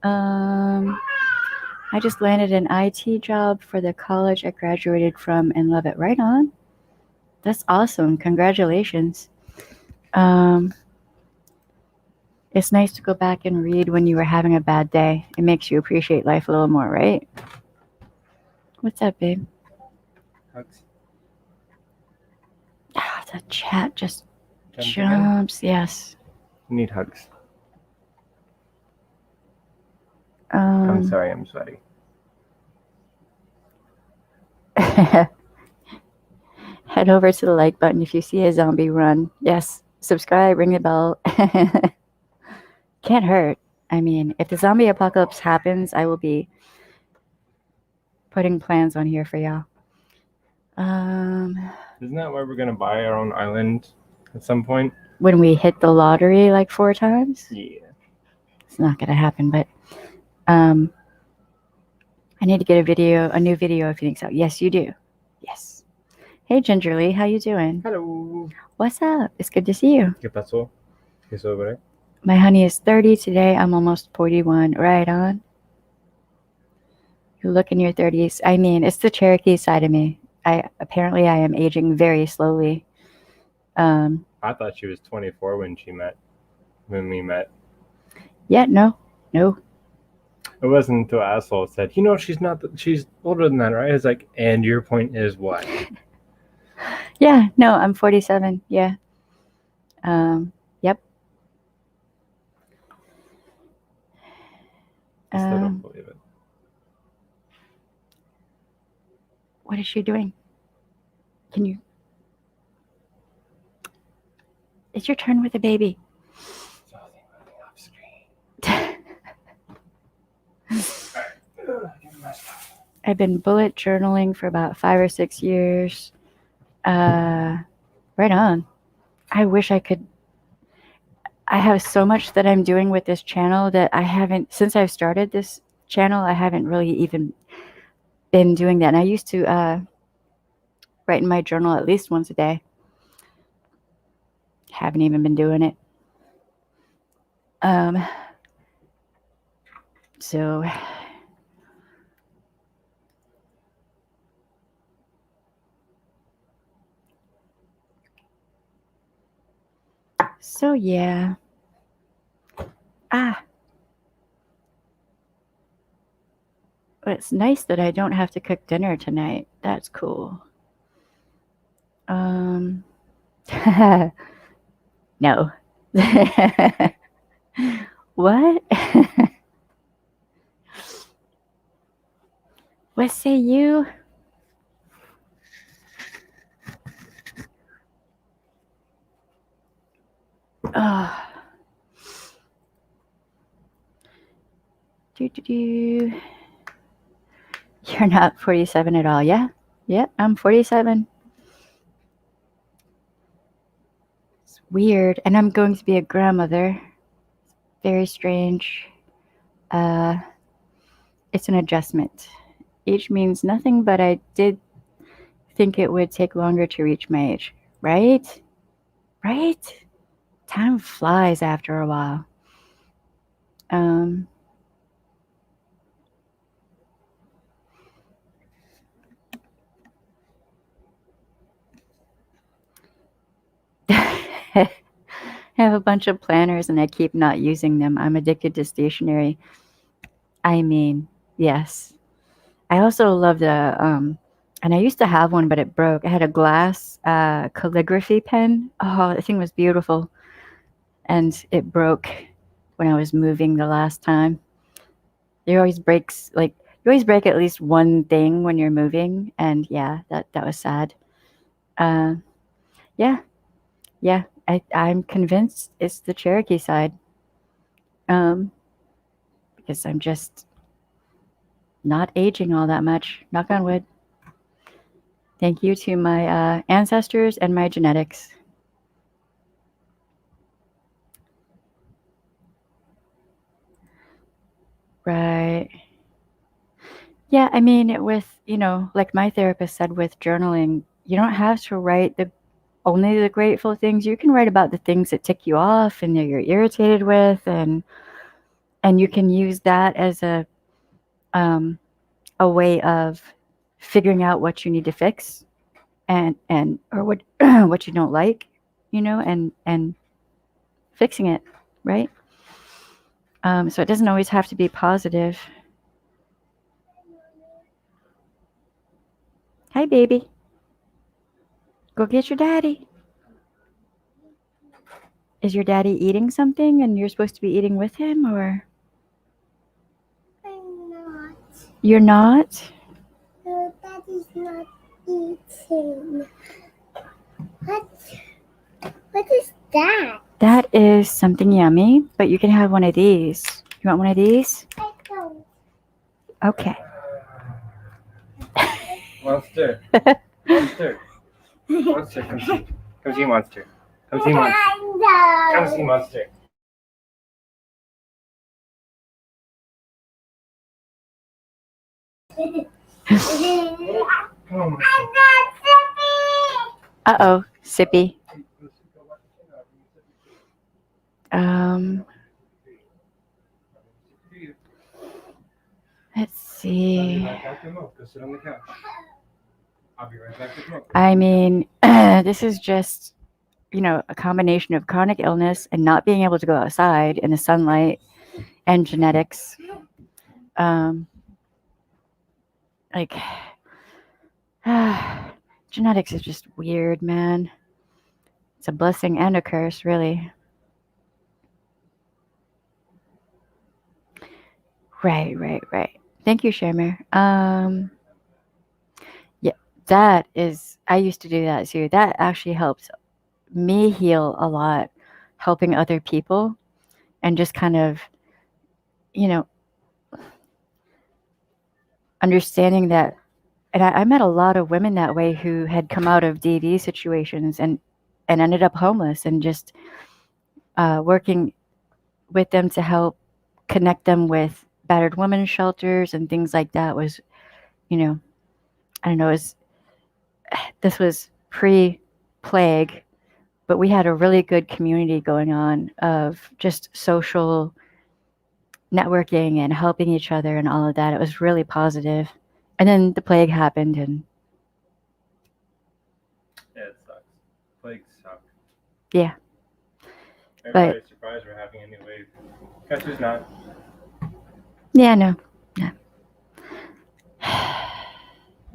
I just landed an IT job for the college I graduated from and love it. Right on. That's awesome. Congratulations. It's nice to go back and read when you were having a bad day. It makes you appreciate life a little more, right? What's up, babe? Hugs. The chat just Jumps again? jumps. Yes. You need hugs. I'm sorry, I'm sweaty. Head over to the like button if you see a zombie run. Yes. Subscribe, ring the bell. Can't hurt. I mean, if the zombie apocalypse happens, I will be putting plans on here for y'all. Isn't that why we're gonna buy our own island at some point? When we hit the lottery like 4 times? Yeah. It's not gonna happen, but I need to get a new video of Phoenix out. Yes, you do. Yes. Hey, Gingerly, how you doing? Hello. What's up? It's good to see you. ¿Qué pasó? ¿Qué sobre? My honey is 30 today. I'm almost 41. Right on. You look in your 30s. I mean, it's the Cherokee side of me. I am aging very slowly. I thought she was 24 when we met. Yeah, no. It wasn't until asshole said, she's older than that, right? It's like, and your point is what? Yeah, no, I'm 47. Yeah. Yep. I still don't believe it. What is she doing? Can you? It's your turn with the baby. I've been bullet journaling for about 5 or 6 years. Right on. I wish I could. I have so much that I'm doing with this channel that I haven't, since I've started this channel, I haven't really even been doing that. And I used to write in my journal at least once a day. Haven't even been doing it. So So yeah. Ah, it's nice that I don't have to cook dinner tonight. That's cool. Um, no. What? What say you? Oh. Do. You're not 47 at all. Yeah. Yeah, I'm 47. It's weird. And I'm going to be a grandmother. Very strange. Uh, it's an adjustment. Age means nothing, but I did think it would take longer to reach my age. Right? Right? Time flies after a while. Um, I have a bunch of planners and I keep not using them. I'm addicted to stationery. I mean, yes. I also love and I used to have one, but it broke. I had a glass calligraphy pen. Oh, the thing was beautiful. And it broke when I was moving the last time. It always breaks, like, you always break at least one thing when you're moving. And yeah, that was sad. Uh, yeah, yeah. I'm convinced it's the Cherokee side. Um, because I'm just not aging all that much. Knock on wood. Thank you to my ancestors and my genetics. Right. Yeah, I mean, like my therapist said with journaling, you don't have to write the only the grateful things. You can write about the things that tick you off and that you're irritated with, and you can use that as um, a way of figuring out what you need to fix and or what what you don't like, and fixing it, right? So it doesn't always have to be positive. Hi, baby. Go get your daddy. Is your daddy eating something and you're supposed to be eating with him, or I'm not. you're not? No, Daddy's not eating. What? What is that? That is something yummy, but you can have one of these. You want one of these? I don't. Okay. Monster. Monster. Monster, come see. Come see Monster. Come see Monster. Come see Monster. Come on, Monster. I'm not sippy. Uh-oh, sippy. Um, let's see. Go sit on the couch. I'll be right back with milk. I mean, this is just, a combination of chronic illness and not being able to go outside in the sunlight and genetics. Like, genetics is just weird, man. It's a blessing and a curse, really. Right. Thank you, Shamir. Yeah, I used to do that too. That actually helped me heal a lot, helping other people and just kind of, you know, understanding that. And I met a lot of women that way who had come out of DV situations and ended up homeless, and just working with them to help connect them with battered women's shelters and things like that was, I don't know, this was pre-plague, but we had a really good community going on of just social networking and helping each other and all of that. It was really positive. And then the plague happened, and Yeah, it sucks. Plagues suck. yeah. Everybody's surprised we're having a new wave. Guess who's not? Yeah, no.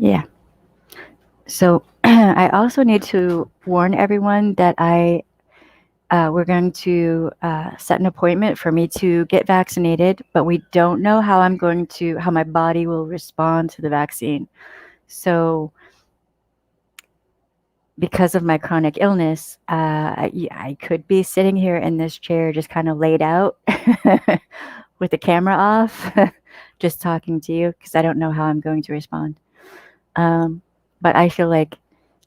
Yeah. So I also need to warn everyone that we're going to set an appointment for me to get vaccinated, but we don't know how how my body will respond to the vaccine. So because of my chronic illness, I could be sitting here in this chair just kind of laid out with the camera off, just talking to you because I don't know how I'm going to respond. But I feel like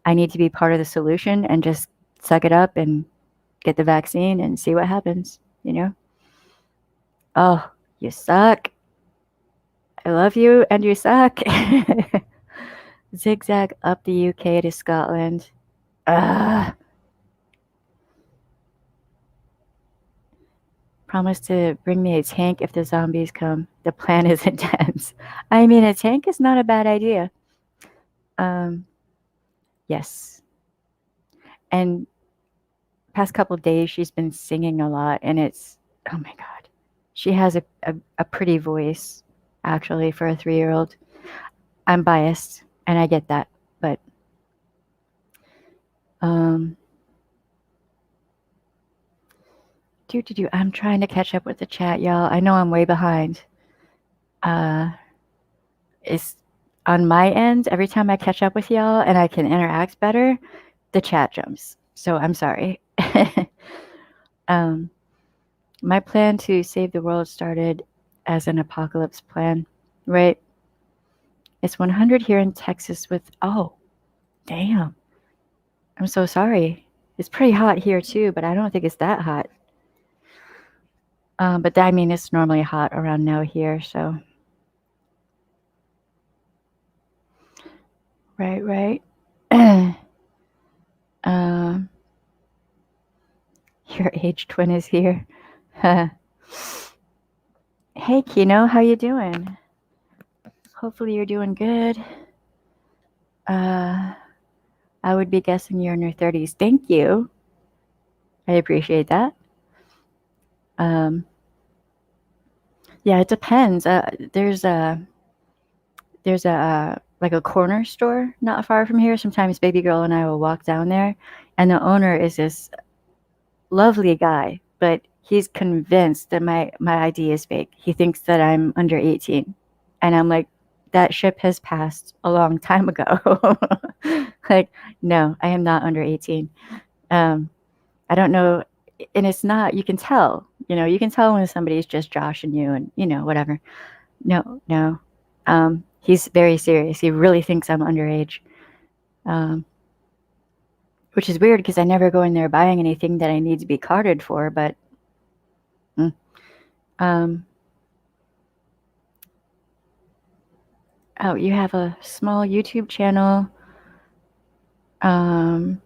I need to be part of the solution and just suck it up and get the vaccine and see what happens, you know? Oh, you suck. I love you and you suck. Zigzag up the UK to Scotland. Promise to bring me a tank if the zombies come. The plan is intense. I mean, a tank is not a bad idea. Yes. And past couple days, she's been singing a lot, and it's, oh my God. She has a pretty voice, actually, for a 3-year-old. I'm biased, and I get that, but I'm trying to catch up with the chat, y'all. I know I'm way behind. It's on my end, every time I catch up with y'all and I can interact better, the chat jumps. So I'm sorry. My plan to save the world started as an apocalypse plan, right? It's 100 here in Texas with, oh, damn. I'm so sorry. It's pretty hot here too, but I don't think it's that hot. But I mean, it's normally hot around now here, so. Right. Your age twin is here. Hey, Kino, how you doing? Hopefully you're doing good. I would be guessing you're in your 30s. Thank you. I appreciate that. Yeah, it depends. There's a like a corner store not far from here. Sometimes baby girl and I will walk down there, and the owner is this lovely guy, but he's convinced that my ID is fake. He thinks that I'm under 18, and I'm like, that ship has passed a long time ago. Like, no, I am not under 18. I don't know, and it's not. You can tell. You can tell when somebody's just joshing you, and whatever. No. He's very serious. He really thinks I'm underage, which is weird because I never go in there buying anything that I need to be carded for. But oh, you have a small YouTube channel of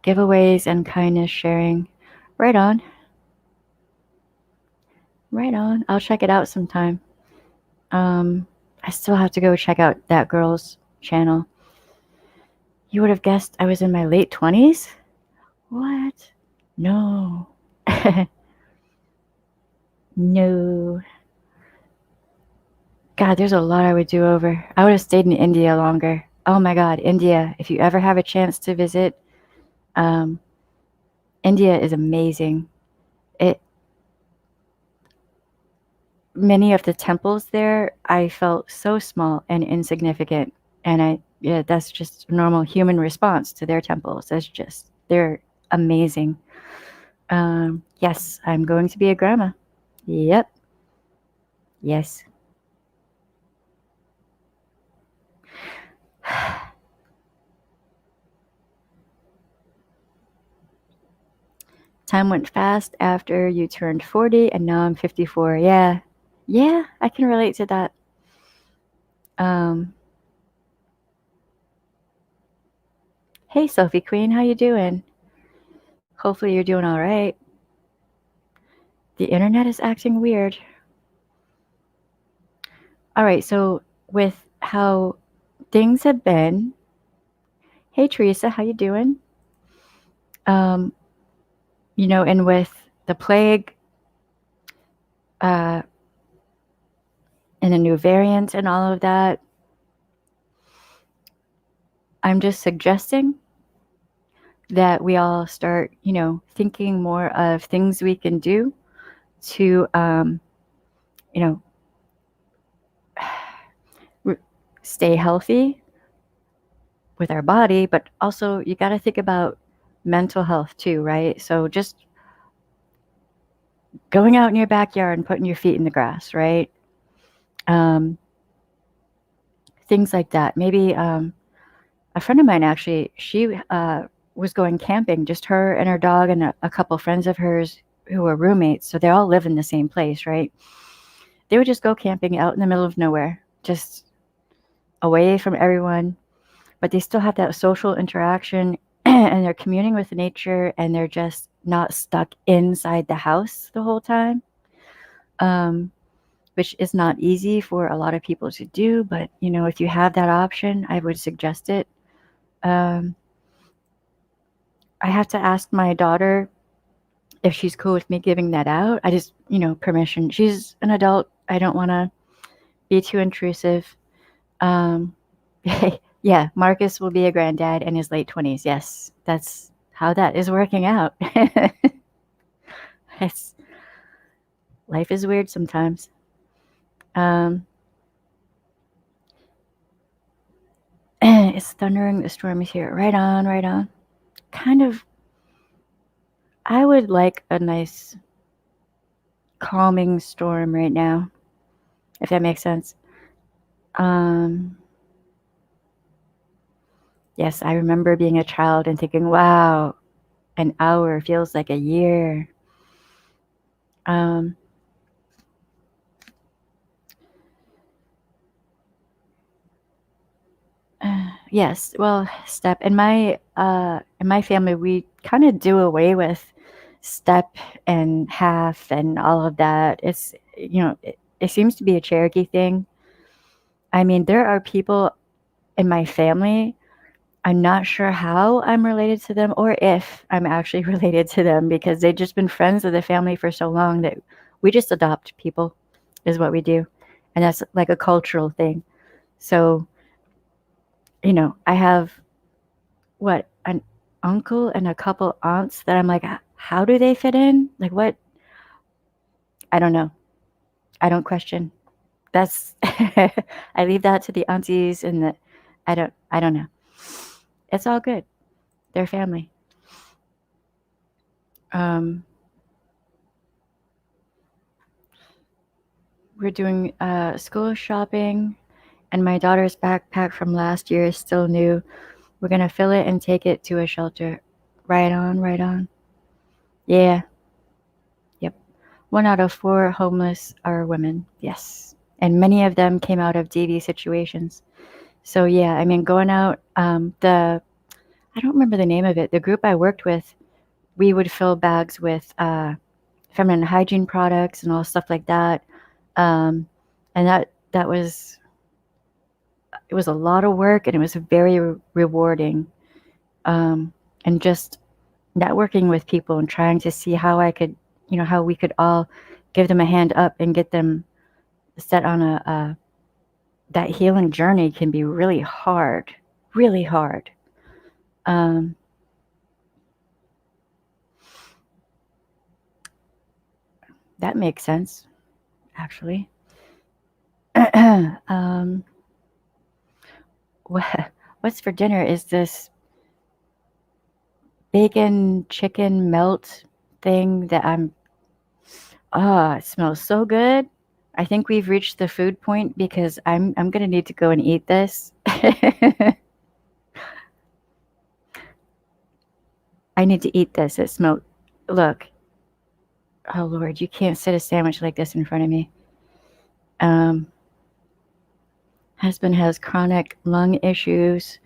giveaways and kindness sharing. Right on. I'll check it out sometime. I still have to go check out that girl's channel. You would have guessed I was in my late 20s? What? No. No. God, there's a lot I would do over. I would have stayed in India longer. Oh my God, India. If you ever have a chance to visit, India is amazing. Many of the temples there, I felt so small and insignificant. And that's just a normal human response to their temples. They're amazing. Yes, I'm going to be a grandma. Yep. Yes. Time went fast after you turned 40 and now I'm 54. Yeah, I can relate to that. Hey, Sophie Queen, how you doing? Hopefully you're doing all right. The internet is acting weird. All right, so with how things have been, hey Teresa, how you doing? And with the plague uh, and the new variant and all of that, I'm just suggesting that we all start, thinking more of things we can do to, you know, stay healthy with our body, but also you got to think about mental health too, right? So just going out in your backyard and putting your feet in the grass, right? Um, things like that. Maybe a friend of mine actually, she was going camping, just her and her dog and a couple friends of hers who were roommates. So they all live in the same place, right? They would just go camping out in the middle of nowhere, just away from everyone, but they still have that social interaction and they're communing with nature and they're just not stuck inside the house the whole time, which is not easy for a lot of people to do. But, if you have that option, I would suggest it. Um, I have to ask my daughter if she's cool with me giving that out. I just, permission. She's an adult. I don't want to be too intrusive. Um, yeah, Marcus will be a granddad in his late 20s. Yes, that's how that is working out. it's Life is weird sometimes. Um, it's thundering. The storm is here. Right on, right on. Kind of. I would like a nice calming storm right now, if that makes sense. Um, yes, I remember being a child and thinking, wow, an hour feels like a year. Um, yes, well, step in my family we kind of do away with step and half and all of that. It seems to be a Cherokee thing. I mean, there are people in my family. I'm not sure how I'm related to them or if I'm actually related to them because they've just been friends of the family for so long that we just adopt people, is what we do. And that's like a cultural thing. So, I have an uncle and a couple aunts that I'm like, how do they fit in? Like, what? I don't know. I don't question. That's, I leave that to the aunties and I don't know. It's all good. They're family. Um, we're doing school shopping, and my daughter's backpack from last year is still new. We're gonna fill it and take it to a shelter. Right on, right on. Yeah, yep. 1 out of 4 homeless are women. Yes, and many of them came out of DV situations. So yeah, I mean, going out. I don't remember the name of it. The group I worked with, we would fill bags with feminine hygiene products and all stuff like that. Um, and that was it was a lot of work and it was very rewarding. And just networking with people and trying to see how I could, how we could all give them a hand up and get them set on a that healing journey can be really hard, really hard. Um, that makes sense, actually. um, what's for dinner is this bacon chicken melt thing that it smells so good. I think we've reached the food point because I'm gonna need to go and eat this. I need to eat this. It smells. Look, oh Lord, you can't sit a sandwich like this in front of me. Um, husband has chronic lung issues.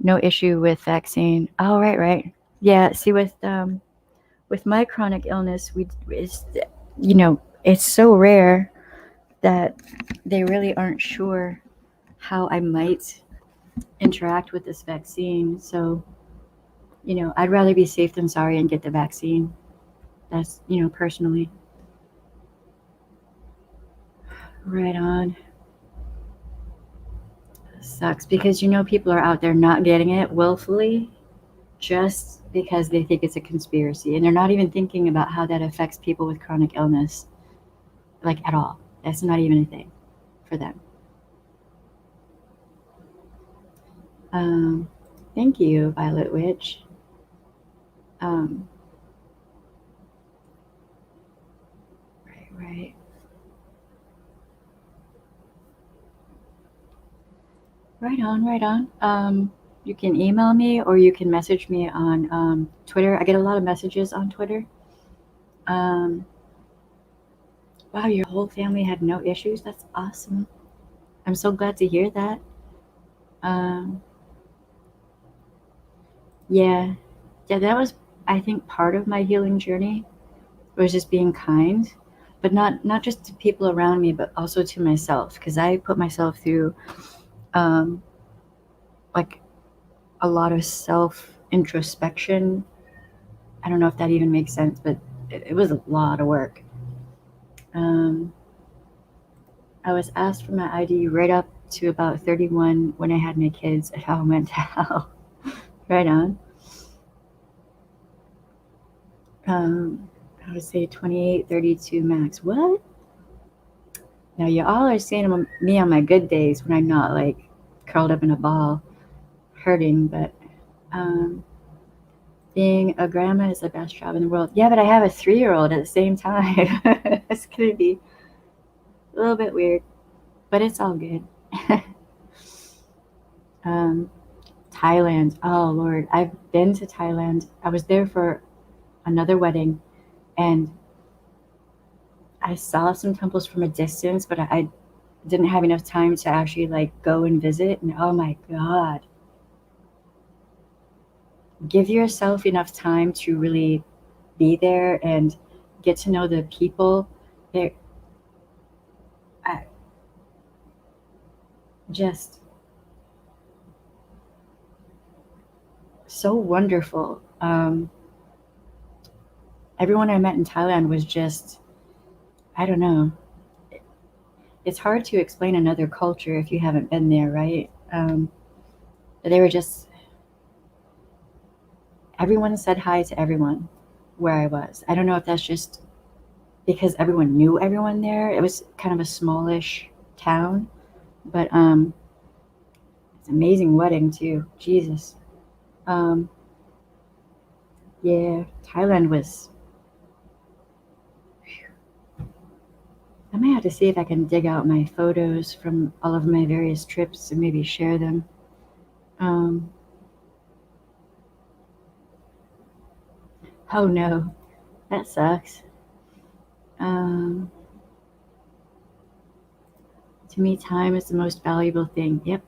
No issue with vaccine. Oh, right, right. Yeah. See, with my chronic illness, it's so rare that they really aren't sure how I might interact with this vaccine. So, I'd rather be safe than sorry and get the vaccine. That's, personally. Right on. Sucks because people are out there not getting it willfully just because they think it's a conspiracy and they're not even thinking about how that affects people with chronic illness, like at all. That's not even a thing for them. Um, Thank you, Violet Witch. Um, right. Right on, right on. You can email me or you can message me on Twitter. I get a lot of messages on Twitter. Um, wow, your whole family had no issues. That's awesome. I'm so glad to hear that. Um, yeah, yeah, that was, I think, part of my healing journey was just being kind, but not just to people around me, but also to myself, because I put myself through um, like a lot of self introspection. I don't know if that even makes sense, but it was a lot of work. Um, I was asked for my ID right up to about 31 when I had my kids, and how it went to hell. Right on. I would say 28, 32 max. What? Now, you all are seeing me on my good days when I'm not like curled up in a ball hurting, but um, being a grandma is the best job in the world. Yeah, but I have a 3-year-old at the same time. It's going to be a little bit weird, but it's all good. um, Thailand. Oh, Lord. I've been to Thailand. I was there for another wedding, and I saw some temples from a distance, but I didn't have enough time to actually like go and visit. And oh my God, give yourself enough time to really be there and get to know the people. They're just so wonderful. Everyone I met in Thailand was just, I don't know. It's hard to explain another culture if you haven't been there, right? They were just, everyone said hi to everyone where I was. I don't know if that's just because everyone knew everyone there. It was kind of a smallish town, but it's an amazing wedding too. Jesus. Um, yeah, Thailand was. I may have to see if I can dig out my photos from all of my various trips and maybe share them. Um, oh no, that sucks. Um, to me, time is the most valuable thing. Yep.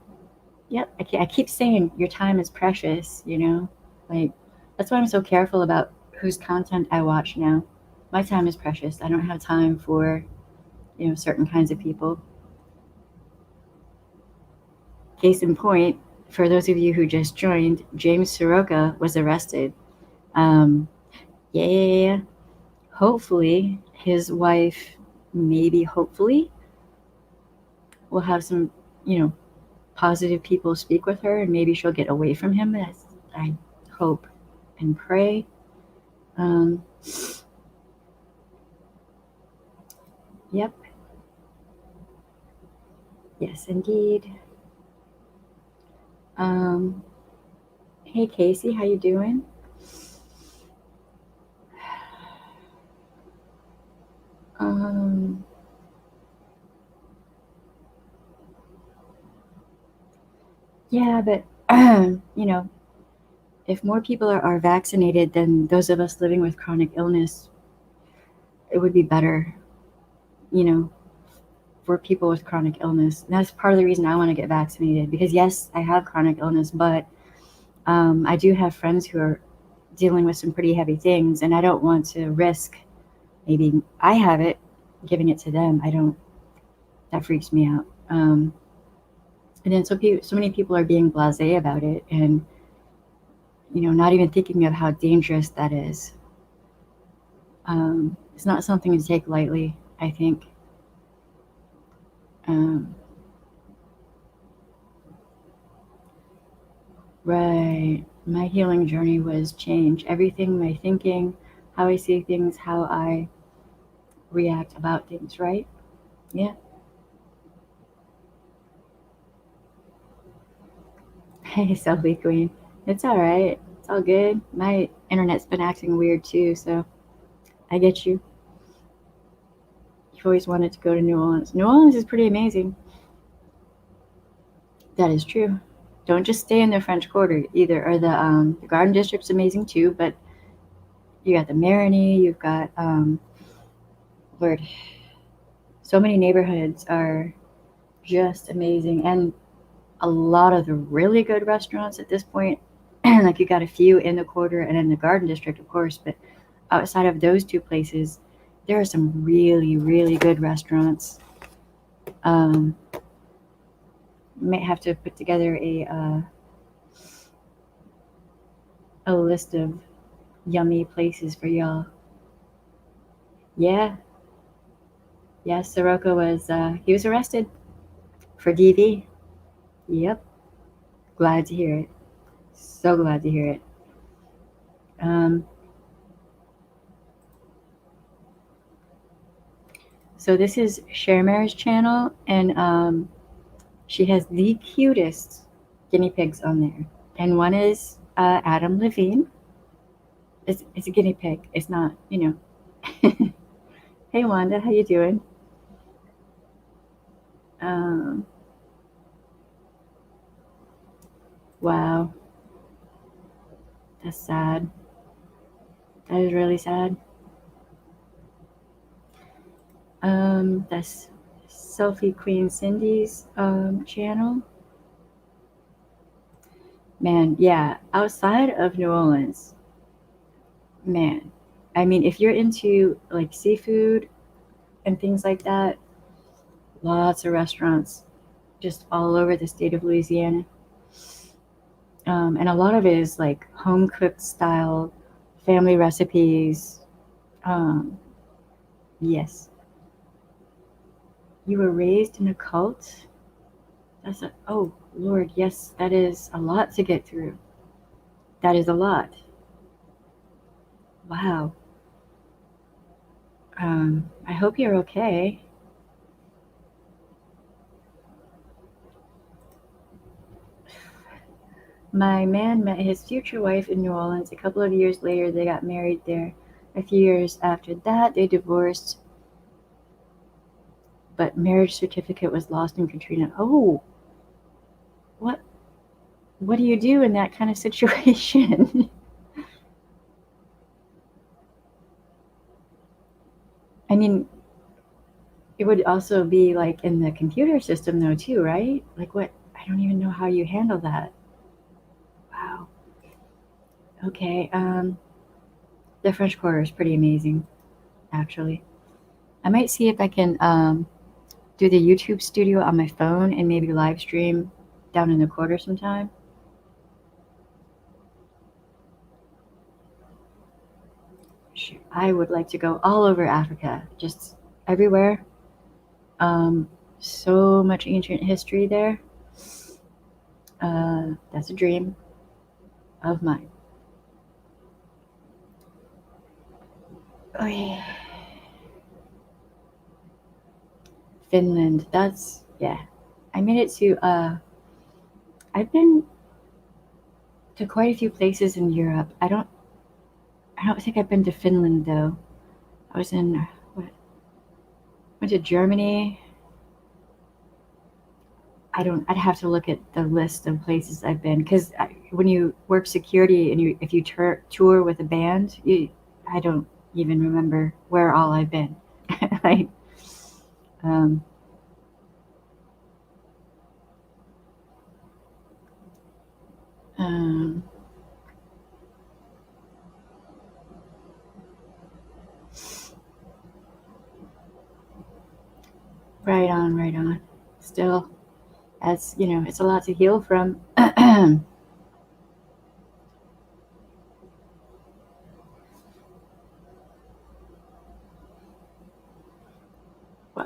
I keep saying your time is precious, Like, that's why I'm so careful about whose content I watch now. My time is precious. I don't have time for, certain kinds of people. Case in point, for those of you who just joined, James Soroka was arrested. Um, yeah, hopefully his wife, maybe hopefully, will have some, positive people speak with her and maybe she'll get away from him. I hope and pray. Um, yep. Yes, indeed. Um, hey, Casey, how you doing? Um, yeah, but if more people are vaccinated than those of us living with chronic illness, it would be better, you know, for people with chronic illness. And that's part of the reason I want to get vaccinated because yes, I have chronic illness, but I do have friends who are dealing with some pretty heavy things, and I don't want to risk maybe I have it, giving it to them. I don't. That freaks me out. And then so many people are being blasé about it, and not even thinking of how dangerous that is. It's not something to take lightly, I think. Um, right. My healing journey was change. Everything, my thinking, how I see things, how I react about things, right? Yeah. Hey, Selfie Queen. It's all right. It's all good. My internet's been acting weird too, so I get you. You've always wanted to go to New Orleans. New Orleans is pretty amazing. That is true. Don't just stay in the French Quarter either, or the Garden District's amazing too. But you got the Marigny, you've got Lord, so many neighborhoods are just amazing, and a lot of the really good restaurants at this point. Like you got a few in the quarter and in the Garden District, of course, but outside of those two places, there are some really, really good restaurants. Um, Might have to put together a list of yummy places for y'all. Yeah, yes, Soroka was he was arrested for DV. Yep, glad to hear it. So glad to hear it. Um, so this is Shermare's channel, and she has the cutest guinea pigs on there, and one is Adam Levine. It's a guinea pig. It's not, you know. Hey Wanda, how you doing? Um, wow, that's sad. That is really sad. That's Selfie Queen Cindy's channel. Man, yeah, outside of New Orleans, man. I mean, if you're into like seafood and things like that, lots of restaurants just all over the state of Louisiana. And a lot of it is like home cooked style, family recipes. Um, yes. You were raised in a cult? Oh, Lord, yes, that is a lot to get through. That is a lot. Wow. I hope you're okay. My man met his future wife in New Orleans. A couple of years later, they got married there. A few years after that, they divorced, but marriage certificate was lost in Katrina. Oh, what? What do you do in that kind of situation? I mean, it would also be like in the computer system, though, too, right? Like, what? I don't even know how you handle that. Wow. Okay. The French Quarter is pretty amazing, actually. I might see if I can do the YouTube studio on my phone and maybe live stream down in the quarter sometime. I would like to go all over Africa, just everywhere. Um, so much ancient history there. That's a dream of mine. Okay. Finland. That's yeah. I made it to. I've been to quite a few places in Europe. I don't. I don't think I've been to Finland though. I was in what? Went to Germany. I don't. I'd have to look at the list of places I've been because when you work security and if you tour with a band, I don't even remember where all I've been. Like, um, um, right on, right on. Still, as you know, it's a lot to heal from.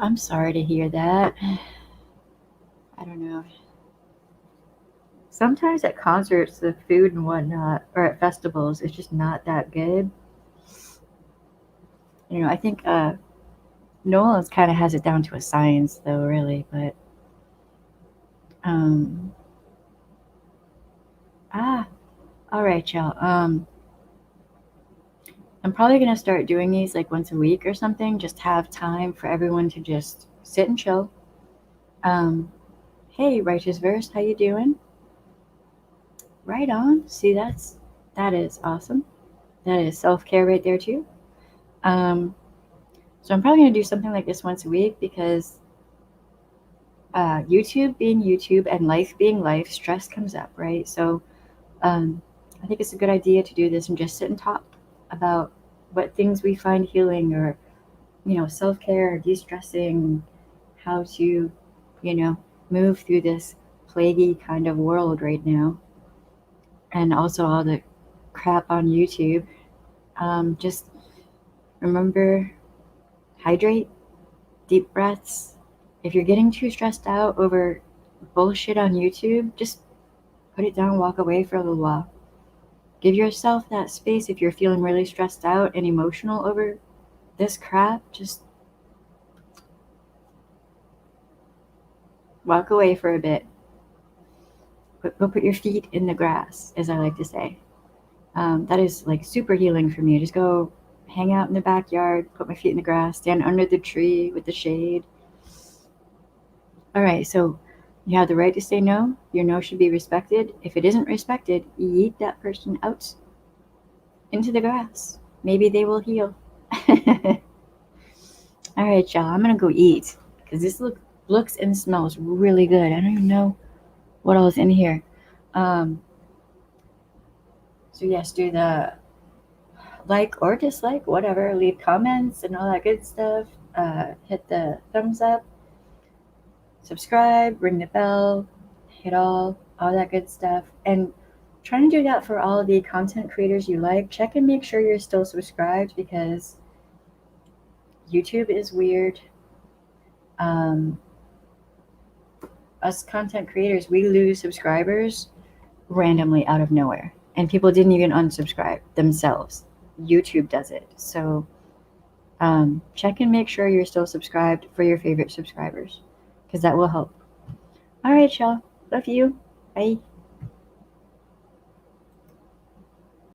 I'm sorry to hear that. I don't know. Sometimes at concerts, the food and whatnot, or at festivals, is just not that good. I think Nolan's kind of has it down to a science, though, really. But um, all right, y'all. I'm probably gonna start doing these like once a week or something. Just have time for everyone to just sit and chill. Um, hey, righteous verse, how you doing? Right on. See, that is awesome. That is self care right there too. Um, so I'm probably gonna do something like this once a week because YouTube being YouTube and life being life, stress comes up, right? So I think it's a good idea to do this and just sit and talk about what things we find healing or self care, de stressing, how to move through this plaguey kind of world right now, and also all the crap on YouTube. Just remember, hydrate, deep breaths. If you're getting too stressed out over bullshit on YouTube, just put it down, walk away for a little while. Give yourself that space if you're feeling really stressed out and emotional over this crap. Just walk away for a bit. Go put your feet in the grass, as I like to say. That is like super healing for me. Just go hang out in the backyard, put my feet in the grass, stand under the tree with the shade. All right, so you have the right to say no. Your no should be respected. If it isn't respected, yeet that person out into the grass. Maybe they will heal. All right, y'all, I'm gonna go eat because this looks and smells really good. I don't even know what else in here. So yes, do the like or dislike, whatever. Leave comments and all that good stuff. Hit the thumbs up, subscribe, ring the bell, hit all that good stuff, and try to do that for all the content creators you like. Check and make sure you're still subscribed because YouTube is weird. Us content creators, we lose subscribers randomly out of nowhere, and people didn't even unsubscribe themselves. YouTube does it. So check and make sure you're still subscribed for your favorite subscribers because that will help. All right, y'all. Love you. Bye.